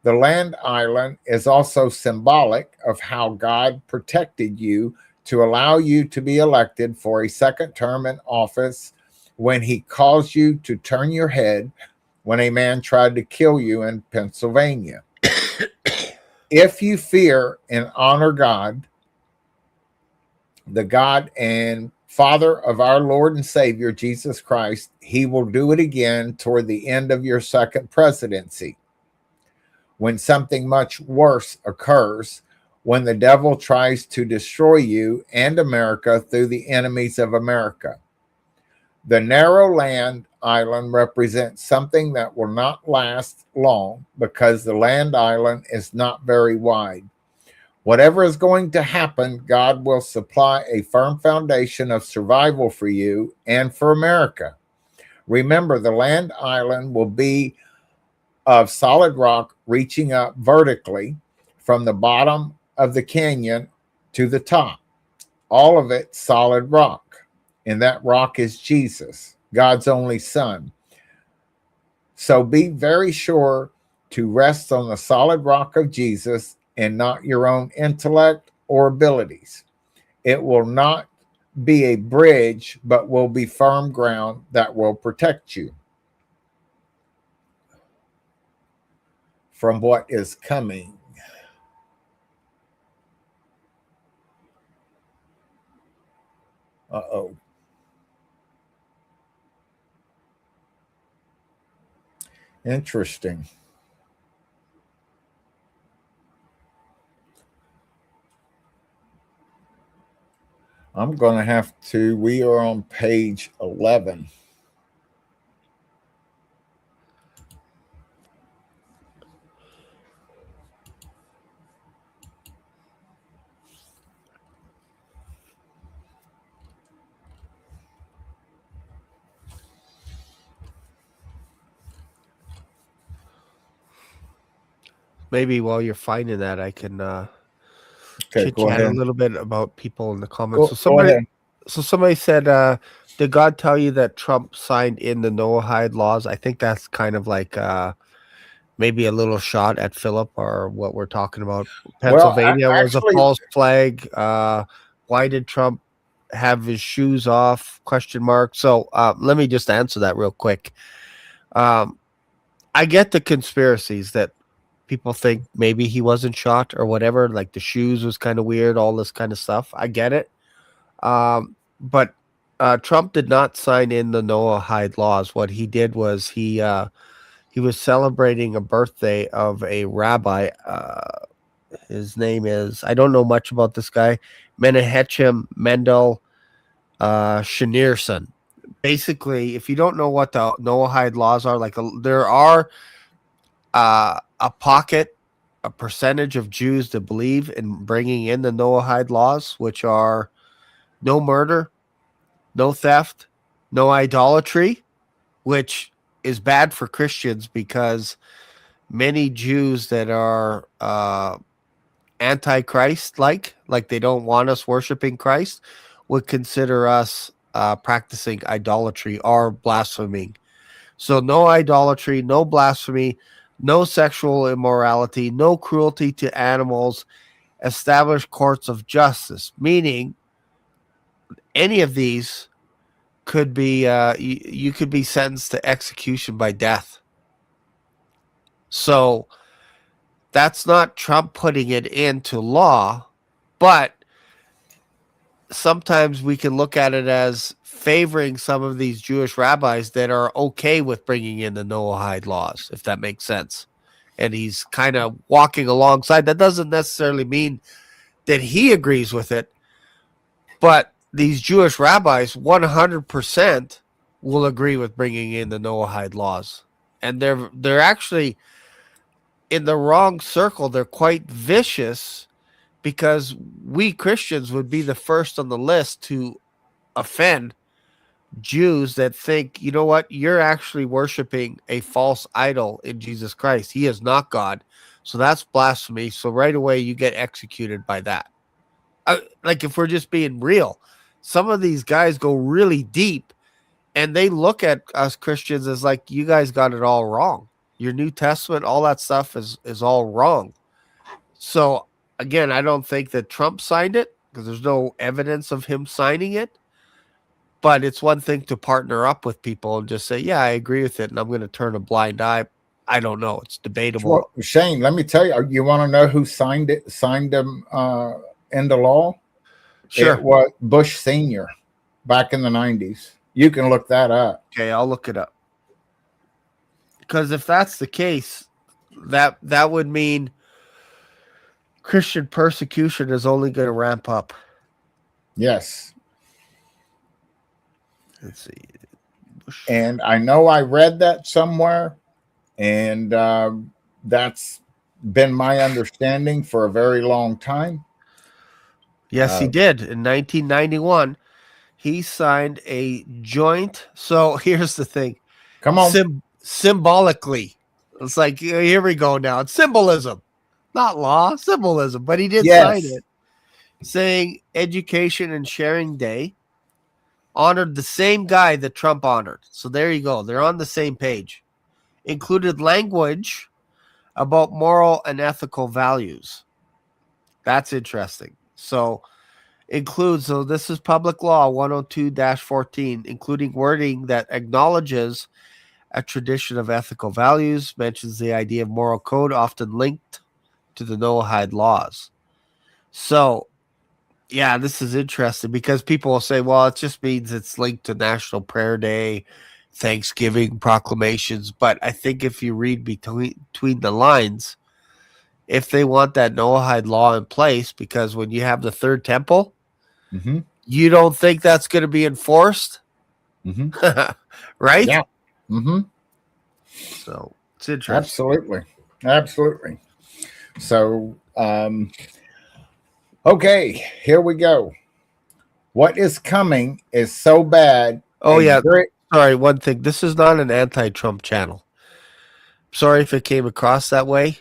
The land island is also symbolic of how God protected you to allow you to be elected for a second term in office when he caused you to turn your head when a man tried to kill you in Pennsylvania. If you fear and honor God, the God and Father of our Lord and Savior Jesus Christ, he will do it again toward the end of your second presidency, when something much worse occurs, when the devil tries to destroy you and America through the enemies of America. The narrow land island represents something that will not last long because the land island is not very wide. Whatever is going to happen, God will supply a firm foundation of survival for you and for America. Remember, the land island will be of solid rock reaching up vertically from the bottom of the canyon to the top. All of it solid rock. And that rock is Jesus, God's only Son. So be very sure to rest on the solid rock of Jesus and not your own intellect or abilities. It will not be a bridge, but will be firm ground that will protect you from what is coming. Uh-oh. Interesting. I'm going to have to, we are on page 11. Maybe while you're finding that, I can Okay, chit go chat a ahead. little bit about people in the comments. Go ahead. So somebody said, "Did God tell you that Trump signed in the Noahide laws?" I think that's kind of like maybe a little shot at Philip or what we're talking about. Well, Pennsylvania was a actually, false flag. Why did Trump have his shoes off? Question mark. So let me just answer that real quick. Um, I get the conspiracies that people think maybe he wasn't shot or whatever. Like the shoes was kind of weird, all this kind of stuff. I get it. But Trump did not sign in the Noahide laws. What he did was he was celebrating a birthday of a rabbi. His name is, I don't know much about this guy, Menachem Mendel Schneerson. Basically, if you don't know what the Noahide laws are, like there are a pocket, a percentage of Jews that believe in bringing in the Noahide laws, which are no murder, no theft, no idolatry, which is bad for Christians because many Jews that are anti-Christ, like they don't want us worshiping Christ, would consider us practicing idolatry or blaspheming. So no idolatry, no blasphemy, no sexual immorality, no cruelty to animals, established courts of justice, meaning any of these could be you could be sentenced to execution by death. So that's not Trump putting it into law, but sometimes we can look at it as favoring some of these Jewish rabbis that are okay with bringing in the Noahide laws, if that makes sense. And he's kind of walking alongside. That doesn't necessarily mean that he agrees with it, but these Jewish rabbis 100% will agree with bringing in the Noahide laws. And they're actually in the wrong circle. They're quite vicious because we Christians would be the first on the list to offend Jews that think, you know what, you're actually worshiping a false idol in Jesus Christ. He is not God. So that's blasphemy. So right away, you get executed by that. Like, if we're just being real, some of these guys go really deep and they look at us Christians as like, you guys got it all wrong. Your New Testament, all that stuff is all wrong. So again, I don't think that Trump signed it because there's no evidence of him signing it. But it's one thing to partner up with people and just say, yeah, I agree with it, and I'm going to turn a blind eye. I don't know. It's debatable. Well, Shane, let me tell you. You want to know who signed them into law? Sure. It was Bush Senior back in the 90s. You can look that up. Okay, I'll look it up. Because if that's the case, that would mean Christian persecution is only going to ramp up. Yes. Let's see. And I know I read that somewhere, and that's been my understanding for a very long time. Yes, he did. In 1991, he signed a joint. So here's the thing. Come on. Symbolically. It's like, here we go now. It's symbolism, not law, symbolism. But he did sign it, saying Education and Sharing Day honored the same guy that Trump honored. So there you go. They're on the same page. Included language about moral and ethical values. That's interesting. So this is Public Law 102-14, including wording that acknowledges a tradition of ethical values, mentions the idea of moral code often linked to the Noahide laws. So yeah, this is interesting because people will say, well, it just means it's linked to National Prayer Day, Thanksgiving proclamations. But I think if you read between the lines, if they want that Noahide law in place, because when you have the third temple, you don't think that's going to be enforced? Right? Yeah. So it's interesting. Absolutely. So, okay, here we go. What is coming is so bad. Oh, yeah. Sorry, one thing. This is not an anti-Trump channel. Sorry if it came across that way.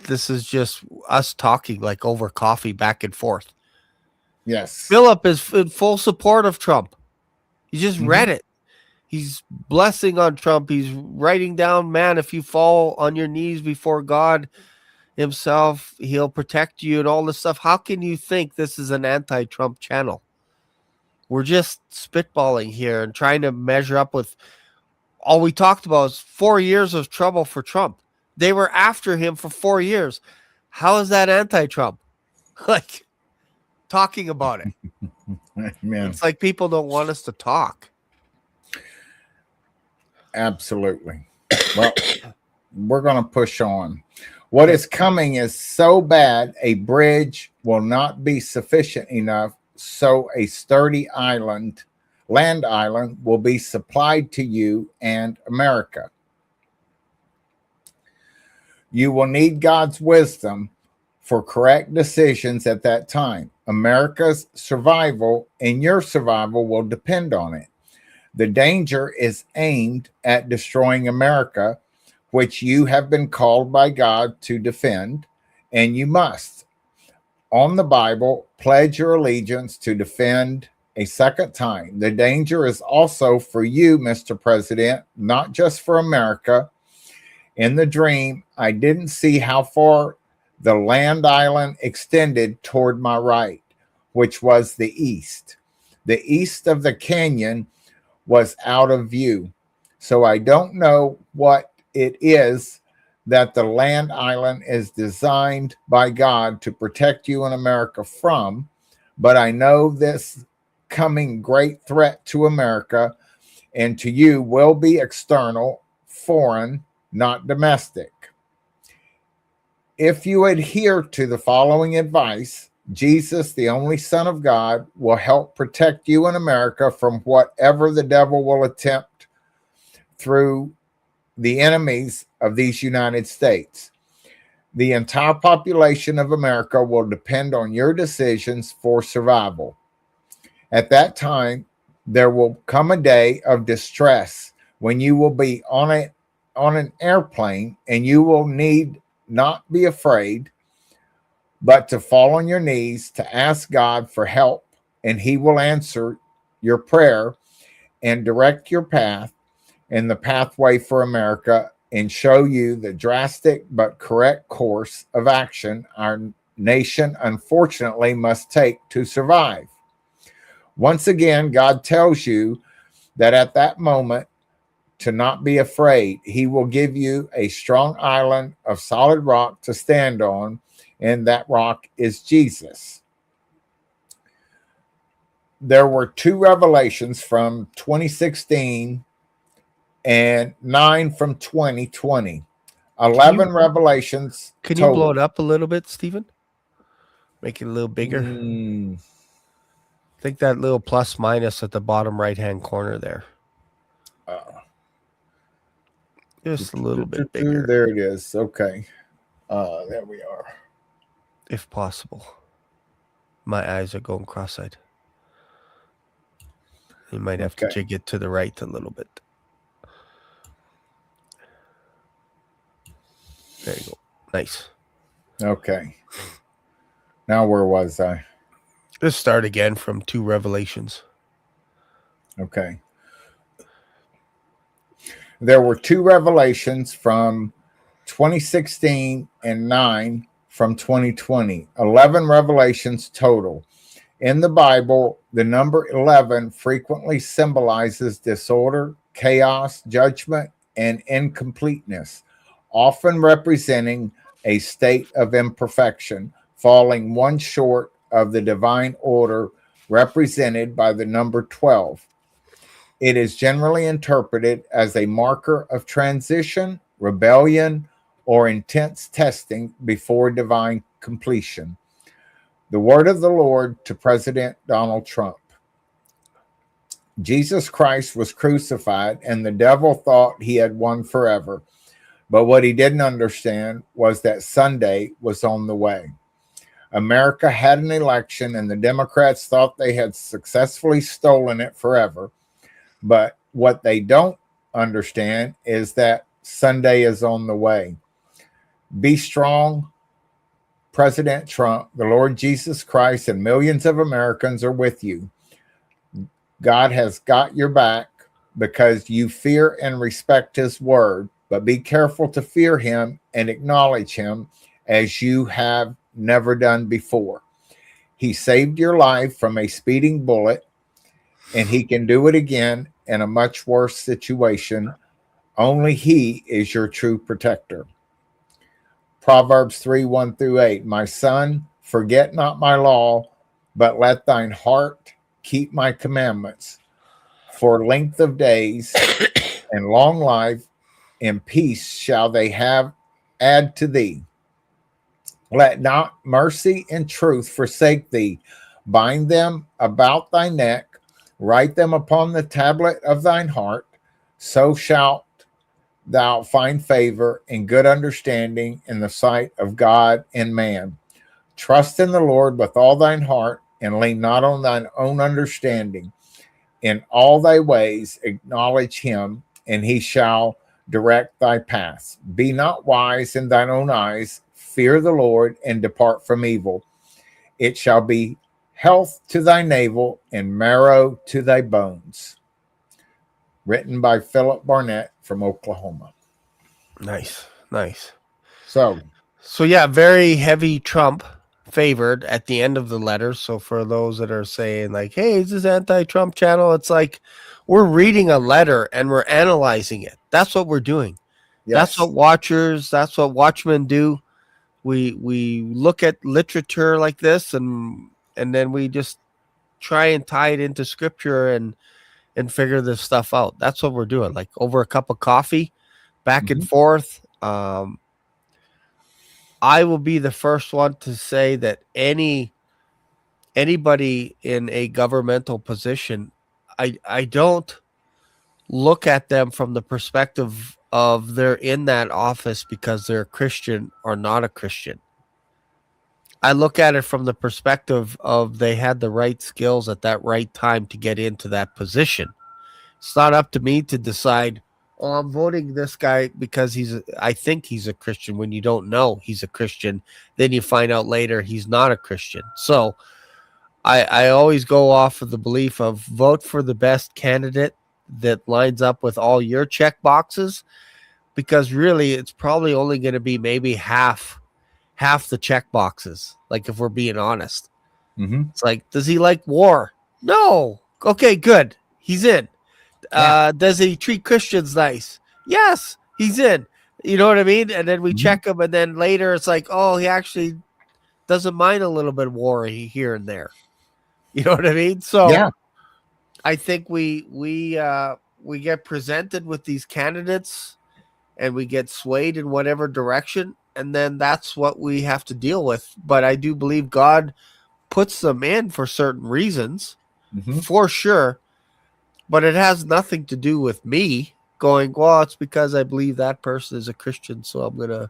This is just us talking like over coffee back and forth. Yes. Philip is in full support of Trump. He just read it. He's blessing on Trump. He's writing down, man, if you fall on your knees before God himself, he'll protect you and all this stuff. How can you think this is an anti-Trump channel? We're just spitballing here and trying to measure up with all we talked about is 4 years of trouble for Trump. They were after him for 4 years. How is that anti-Trump? Like, talking about it. Man. It's like people don't want us to talk. Absolutely. Well, we're going to push on. What is coming is so bad, a bridge will not be sufficient enough, so a sturdy land island, will be supplied to you and America. You will need God's wisdom for correct decisions at that time. America's survival and your survival will depend on it. The danger is aimed at destroying America, which you have been called by God to defend, and you must. On the Bible, pledge your allegiance to defend a second time. The danger is also for you, Mr. President, not just for America. In the dream, I didn't see how far the land island extended toward my right, which was the east. The east of the canyon was out of view. So I don't know what it is that the land island is designed by God to protect you in America from, but I know this coming great threat to America and to you will be external, foreign, not domestic. If you adhere to the following advice, Jesus, the only Son of God, will help protect you in America from whatever the devil will attempt through the enemies of these United States. The entire population of America will depend on your decisions for survival. At that time, There will come a day of distress when you will be on an airplane, and you will need not be afraid, but to fall on your knees to ask God for help, and He will answer your prayer and direct your path in the pathway for America and show you the drastic but correct course of action our nation unfortunately must take to survive. Once again, God tells you that at that moment to not be afraid. He will give you a strong island of solid rock to stand on, and that rock is Jesus. There were two revelations from 2016 and 9 from 2020. Can you 11 revelations blow total. it up a little bit, Stephen? Make it a little bigger. Mm, I think that little plus minus at the bottom right hand corner there. uh, Just a little bit bigger, there it is. Okay. There we are. if possible. My eyes are going cross-eyed. You might have to Okay. jig it to the right a little bit. There you go. Nice. Okay. Now, where was I? Let's start again from 2 Revelations. Okay. There were two revelations from 2016 and 9 from 2020. 11 revelations total. In the Bible, the number 11 frequently symbolizes disorder, chaos, judgment, and incompleteness, often representing a state of imperfection, falling one short of the divine order represented by the number 12. It is generally interpreted as a marker of transition, rebellion, or intense testing before divine completion. The word of the Lord to President Donald Trump. Jesus Christ was crucified, and the devil thought he had won forever. But what he didn't understand was that Sunday was on the way. America had an election, and the Democrats thought they had successfully stolen it forever. But what they don't understand is that Sunday is on the way. Be strong, President Trump. The Lord Jesus Christ and millions of Americans are with you. God has got your back because you fear and respect his word, but be careful to fear him and acknowledge him as you have never done before. He saved your life from a speeding bullet, and he can do it again in a much worse situation. Only he is your true protector. Proverbs 3 1 through 8. My son, forget not my law, but let thine heart keep my commandments. For length of days and long life and peace shall they have add to thee. Let not mercy and truth forsake thee. Bind them about thy neck, write them upon the tablet of thine heart. So shalt thou find favor and good understanding in the sight of God and man. Trust in the Lord with all thine heart, and lean not on thine own understanding. In all thy ways acknowledge him, and he shall direct thy paths. Be not wise in thine own eyes. Fear the Lord and depart from evil. It shall be health to thy navel and marrow to thy bones. Written by Philip Barnett from Oklahoma. Nice. Nice. So yeah, very heavy Trump favored at the end of the letter. So for those that are saying like, hey, is this anti-Trump channel? It's like we're reading a letter and we're analyzing it. That's what we're doing. That's yes. what watchmen do. We look at literature like this and then we just try and tie it into scripture and figure this stuff out. That's what we're doing. Like over a cup of coffee, back and forth. I will be the first one to say that anybody in a governmental position, I don't look at them from the perspective of they're in that office because they're a Christian or not a Christian. I look at it from the perspective of they had the right skills at that right time to get into that position. It's not up to me to decide, oh, I'm voting this guy because I think he's a Christian when you don't know he's a Christian. Then you find out later he's not a Christian. So I always go off of the belief of vote for the best candidate that lines up with all your check boxes, because really it's probably only going to be maybe half the check boxes. Like, if we're being honest, Mm-hmm. it's like, does he like war? No. Okay, good. He's in. Yeah. Does he treat Christians nice? Yes, he's in. You know what I mean? And then we Mm-hmm. check him, and then later it's like, oh, he actually doesn't mind a little bit of war here and there. You know what I mean? So Yeah. I think we get presented with these candidates, and we get swayed in whatever direction, and then that's what we have to deal with. But I do believe God puts them in for certain reasons, Mm-hmm. for sure. But it has nothing to do with me going, well, it's because I believe that person is a Christian, so I'm going to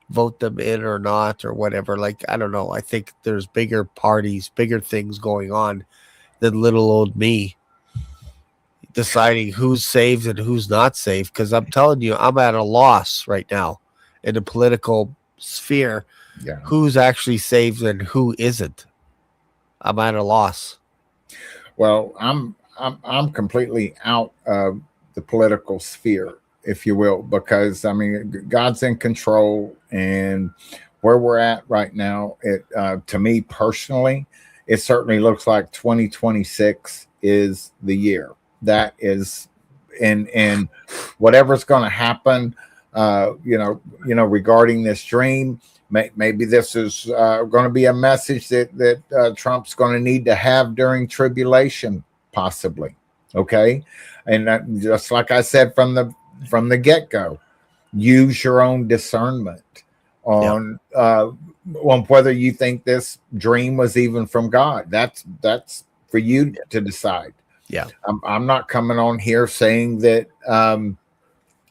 vote them in or not or whatever. Like, I don't know. I think there's bigger parties, bigger things going on than little old me deciding who's saved and who's not saved. Because I'm telling you, I'm at a loss right now in the political sphere. Yeah. Who's actually saved and who isn't? I'm at a loss. Well, I'm completely out of the political sphere, if you will, because I mean God's in control, and where we're at right now, it to me personally, it certainly looks like 2026 is the year. That is, and whatever's going to happen, regarding this dream. Maybe this is going to be a message that Trump's going to need to have during tribulation, possibly. Okay, and just like I said from the get go, use your own discernment Yeah. on whether you think this dream was even from God. That's for you to decide. Yeah. I'm not coming on here saying that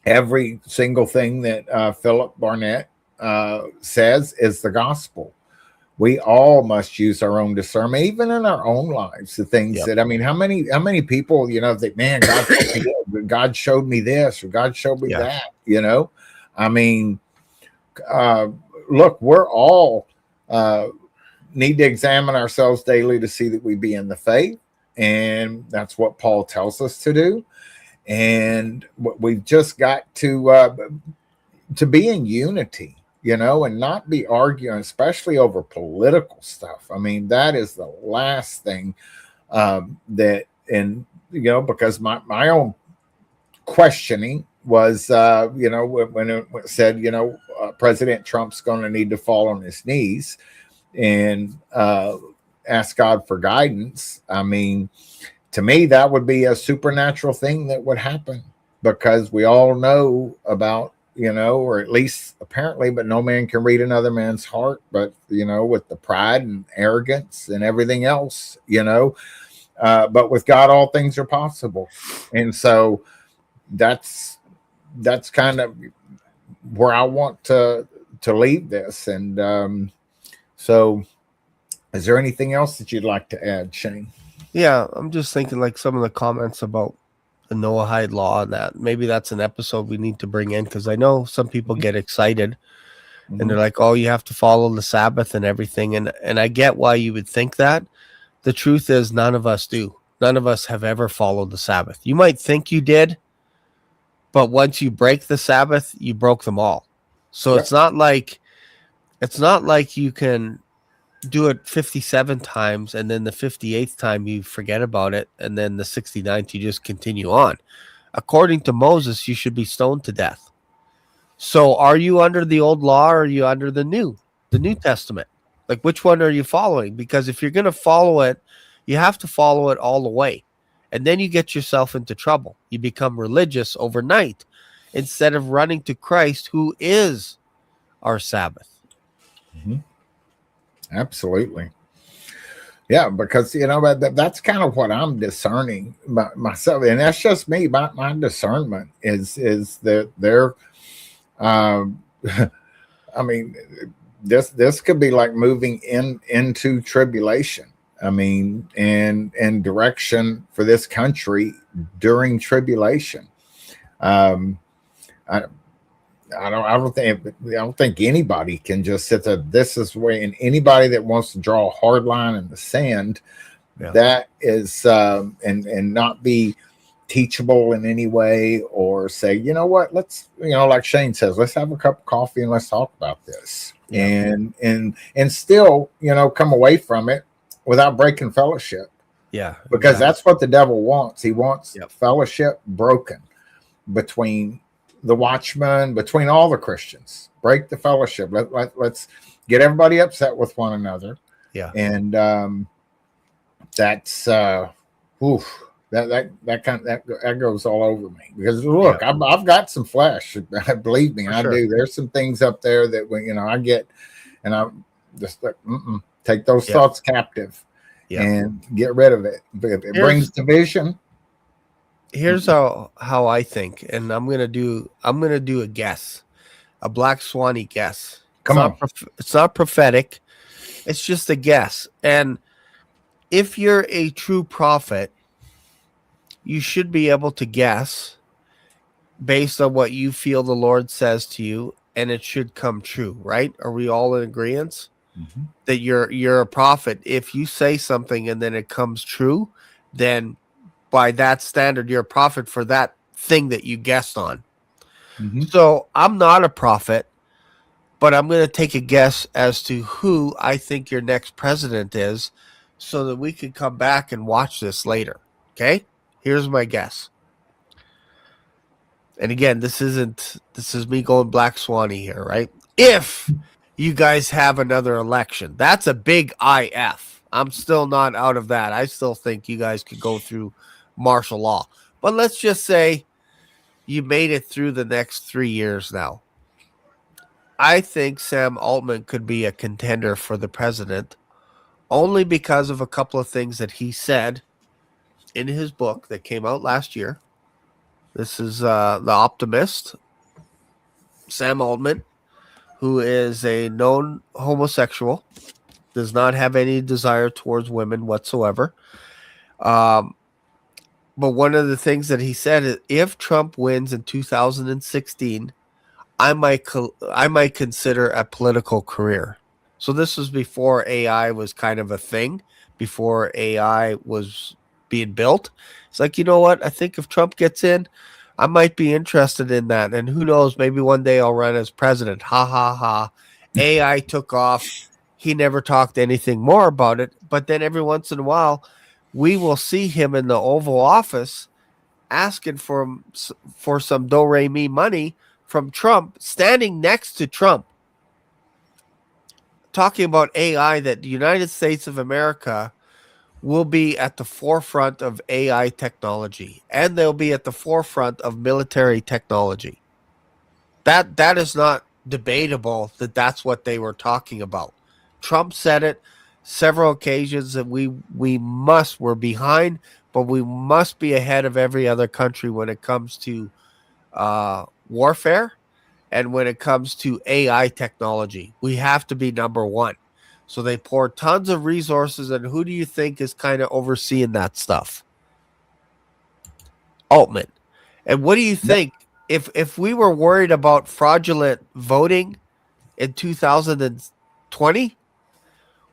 every single thing that Philip Barnett says is the gospel. We all must use our own discernment, even in our own lives. The things Yep. that I mean, how many people that man, God showed me this, or God showed me Yeah. that. I mean, look, we're all need to examine ourselves daily to see that we be in the faith, and that's what Paul tells us to do. And we've just got to be in unity, and not be arguing, especially over political stuff. I mean, that is the last thing because my own questioning was, when it said, President Trump's going to need to fall on his knees and ask God for guidance. I mean, to me, that would be a supernatural thing that would happen, because we all know about, or at least apparently, but no man can read another man's heart, but, with the pride and arrogance and everything else, but with God, all things are possible. And so that's kind of where I want to leave this. And so is there anything else that you'd like to add, Shane? Yeah, I'm just thinking like some of the comments about the Noahide law, and that maybe that's an episode we need to bring in, because I know some people get excited and they're like, oh, you have to follow the Sabbath and everything. And I get why you would think that. The truth is, none of us do. None of us have ever followed the Sabbath. You might think you did, but once you break the Sabbath, you broke them all. So Yep. it's not like you can do it 57 times and then the 58th time you forget about it, and then the 69th you just continue on. According to Moses, you should be stoned to death. So are you under the old law, or are you under the New Testament? Like, which one are you following? Because if you're going to follow it, you have to follow it all the way. And then you get yourself into trouble. You become religious overnight instead of running to Christ, who is our Sabbath. Mm-hmm. Absolutely. Yeah, because that's kind of what I'm discerning myself, and that's just me. My discernment is that they're, I mean, this could be like moving into tribulation. I mean, and direction for this country during tribulation. Um, I, I don't think anybody can just sit there. This is way, and anybody that wants to draw a hard line in the sand, Yeah. that is, and not be teachable in any way, or say, you know what, let's, like Shane says, let's have a cup of coffee and let's talk about this, Yeah. and still, come away from it without breaking fellowship. Yeah. Because exactly. that's what the devil wants. He wants Yep. fellowship broken between the watchmen, between all the Christians. Break the fellowship. Let's get everybody upset with one another. Yeah. And that's oof, that goes all over me, because look, Yeah. I've got some flesh. Believe me, For I sure. do. There's some things up there that I get, and I'm just like, take those Yeah. thoughts captive. Yeah. And get rid of it. If it brings division. Here's how I think, and I'm gonna do a guess, a Black Swanee guess. Come on. It's not prophetic. It's just a guess. And if you're a true prophet, you should be able to guess based on what you feel the Lord says to you, and it should come true, right? Are we all in agreement that you're a prophet? If you say something and then it comes true, then by that standard, you're a prophet for that thing that you guessed on. So I'm not a prophet, but I'm going to take a guess as to who I think your next president is, so that we can come back and watch this later. Okay? Here's my guess. And again, this is me going Black Swanee here, right? If you guys have another election, that's a big IF. I'm still not out of that. I still think you guys could go through martial law. But let's just say you made it through the next 3 years now. I think Sam Altman could be a contender for the president, only because of a couple of things that he said in his book that came out last year. This is The Optimist, Sam Altman, who is a known homosexual, does not have any desire towards women whatsoever. But one of the things that he said is, if Trump wins in 2016, I might consider a political career. So this was before AI was kind of a thing, before AI was being built. It's like, you know what? I think if Trump gets in, I might be interested in that. And who knows, maybe one day I'll run as president. Ha, ha, ha. AI took off. He never talked anything more about it. But then every once in a while, we will see him in the Oval Office asking for some do-re-mi money from Trump, standing next to Trump, talking about AI, that the United States of America will be at the forefront of AI technology, and they'll be at the forefront of military technology. That is not debatable, that's what they were talking about. Trump said it several occasions that we're behind, but we must be ahead of every other country when it comes to warfare. And when it comes to AI technology, we have to be number one. So they pour tons of resources. And who do you think is kind of overseeing that stuff? Altman. And what do you think if we were worried about fraudulent voting in 2020?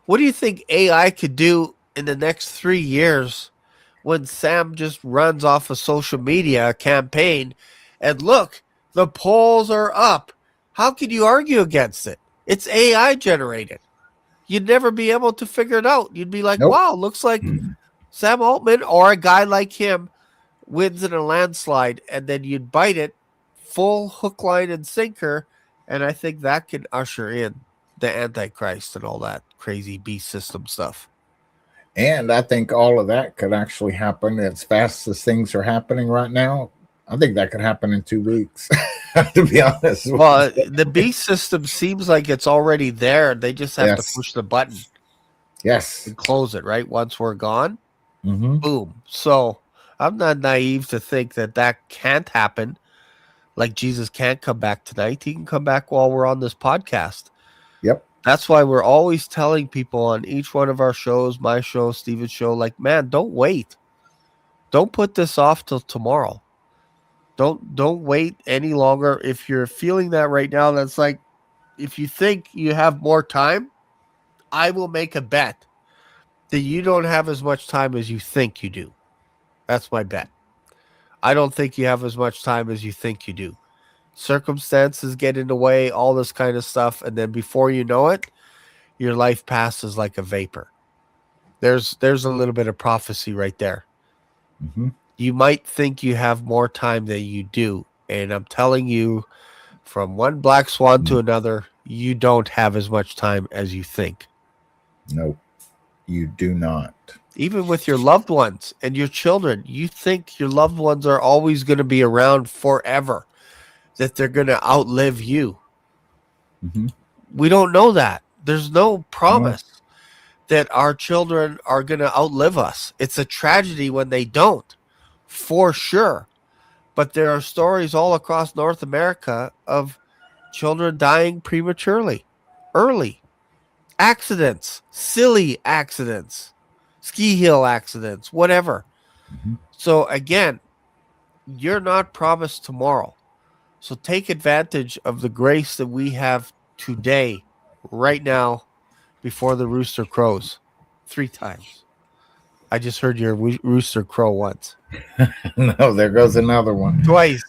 What do you think AI could do in the next 3 years when Sam just runs off a social media campaign? And look, the polls are up. How could you argue against it? It's AI generated. You'd never be able to figure it out. You'd be like, wow, looks like Sam Altman or a guy like him wins in a landslide, and then you'd bite it full hook, line, and sinker. And I think that can usher in the Antichrist and all that crazy beast system stuff. And I think all of that could actually happen as fast as things are happening right now. I think that could happen in 2 weeks, to be honest. Well, the beast system seems like it's already there. They just have to push the button. Yes. And close it, right? Once we're gone, boom. So I'm not naive to think that can't happen. Like Jesus can't come back tonight. He can come back while we're on this podcast. Yep. That's why we're always telling people on each one of our shows, my show, Steven's show, like, man, don't wait. Don't put this off till tomorrow. Don't wait any longer. If you're feeling that right now, that's like, if you think you have more time, I will make a bet that you don't have as much time as you think you do. That's my bet. I don't think you have as much time as you think you do. Circumstances get in the way, all this kind of stuff, and then before you know it, your life passes like a vapor. There's a little bit of prophecy right there. Mm-hmm. You might think you have more time than you do, and I'm telling you, from one black swan to another, you don't have as much time as you think. No, you do not. Even with your loved ones and your children, you think your loved ones are always going to be around forever, that they're going to outlive you. Mm-hmm. We don't know that. There's no promise No. that our children are going to outlive us. It's a tragedy when they don't, for sure. But there are stories all across North America of children dying prematurely, early, accidents, silly accidents, ski hill accidents, whatever. Mm-hmm. So again, you're not promised tomorrow. So take advantage of the grace that we have today, right now, before the rooster crows 3 times. I just heard your rooster crow once. No, there goes another one. Twice.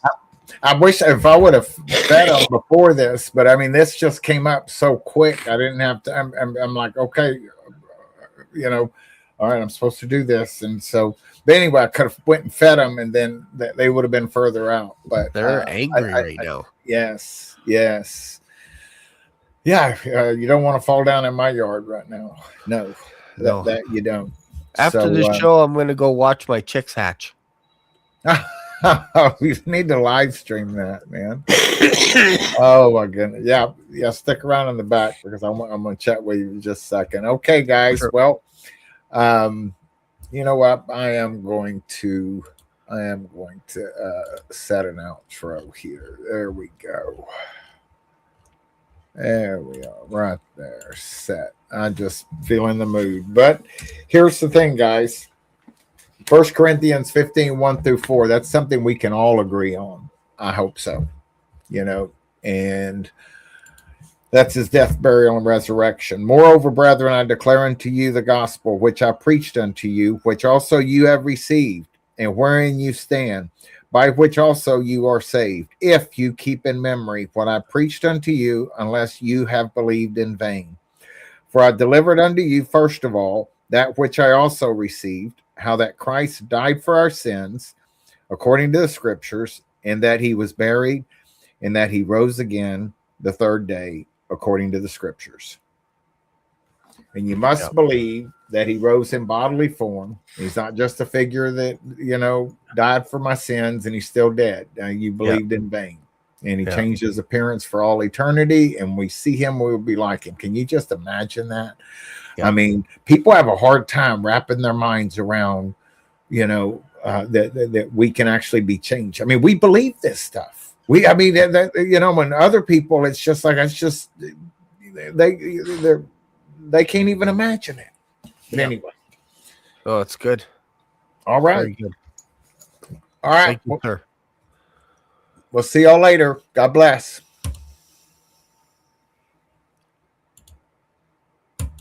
I wish if I would have fed them before this, but I mean, this just came up so quick. I didn't have to. I'm like, okay, all right, I'm supposed to do this, and so. But anyway, I could have went and fed them, and then they would have been further out. But they're angry right now. Yes. Yeah, you don't want to fall down in my yard right now. No, that you don't. After this show, I'm going to go watch my chicks hatch. We need to live stream that, man. Oh my goodness. Yeah. Stick around in the back because I'm going to chat with you in just a second. Okay, guys. Sure. Well, you know what? I am going to set an outro here. There we go. There we are, right there, set. I'm just feeling the mood. But here's the thing, guys. 1 Corinthians 15, 1-4. That's something we can all agree on. I hope so. And that's his death, burial, and resurrection. Moreover, brethren, I declare unto you the gospel which I preached unto you, which also you have received, and wherein you stand, by which also you are saved, if you keep in memory what I preached unto you, unless you have believed in vain. For I delivered unto you first of all that which I also received, how that Christ died for our sins, according to the scriptures, and that he was buried, and that he rose again the third day, according to the scriptures. And you must believe that he rose in bodily form. He's not just a figure that, died for my sins and he's still dead. You believed in vain. And he changed his appearance for all eternity. And we see him, we'll be like him. Can you just imagine that? I mean, people have a hard time wrapping their minds around, that we can actually be changed. I mean, we believe this stuff. When other people, it's just like, they can't even imagine it. But anyway. Oh, it's good. All right. Very good. All right. Thank you, sir. We'll see y'all later. God bless.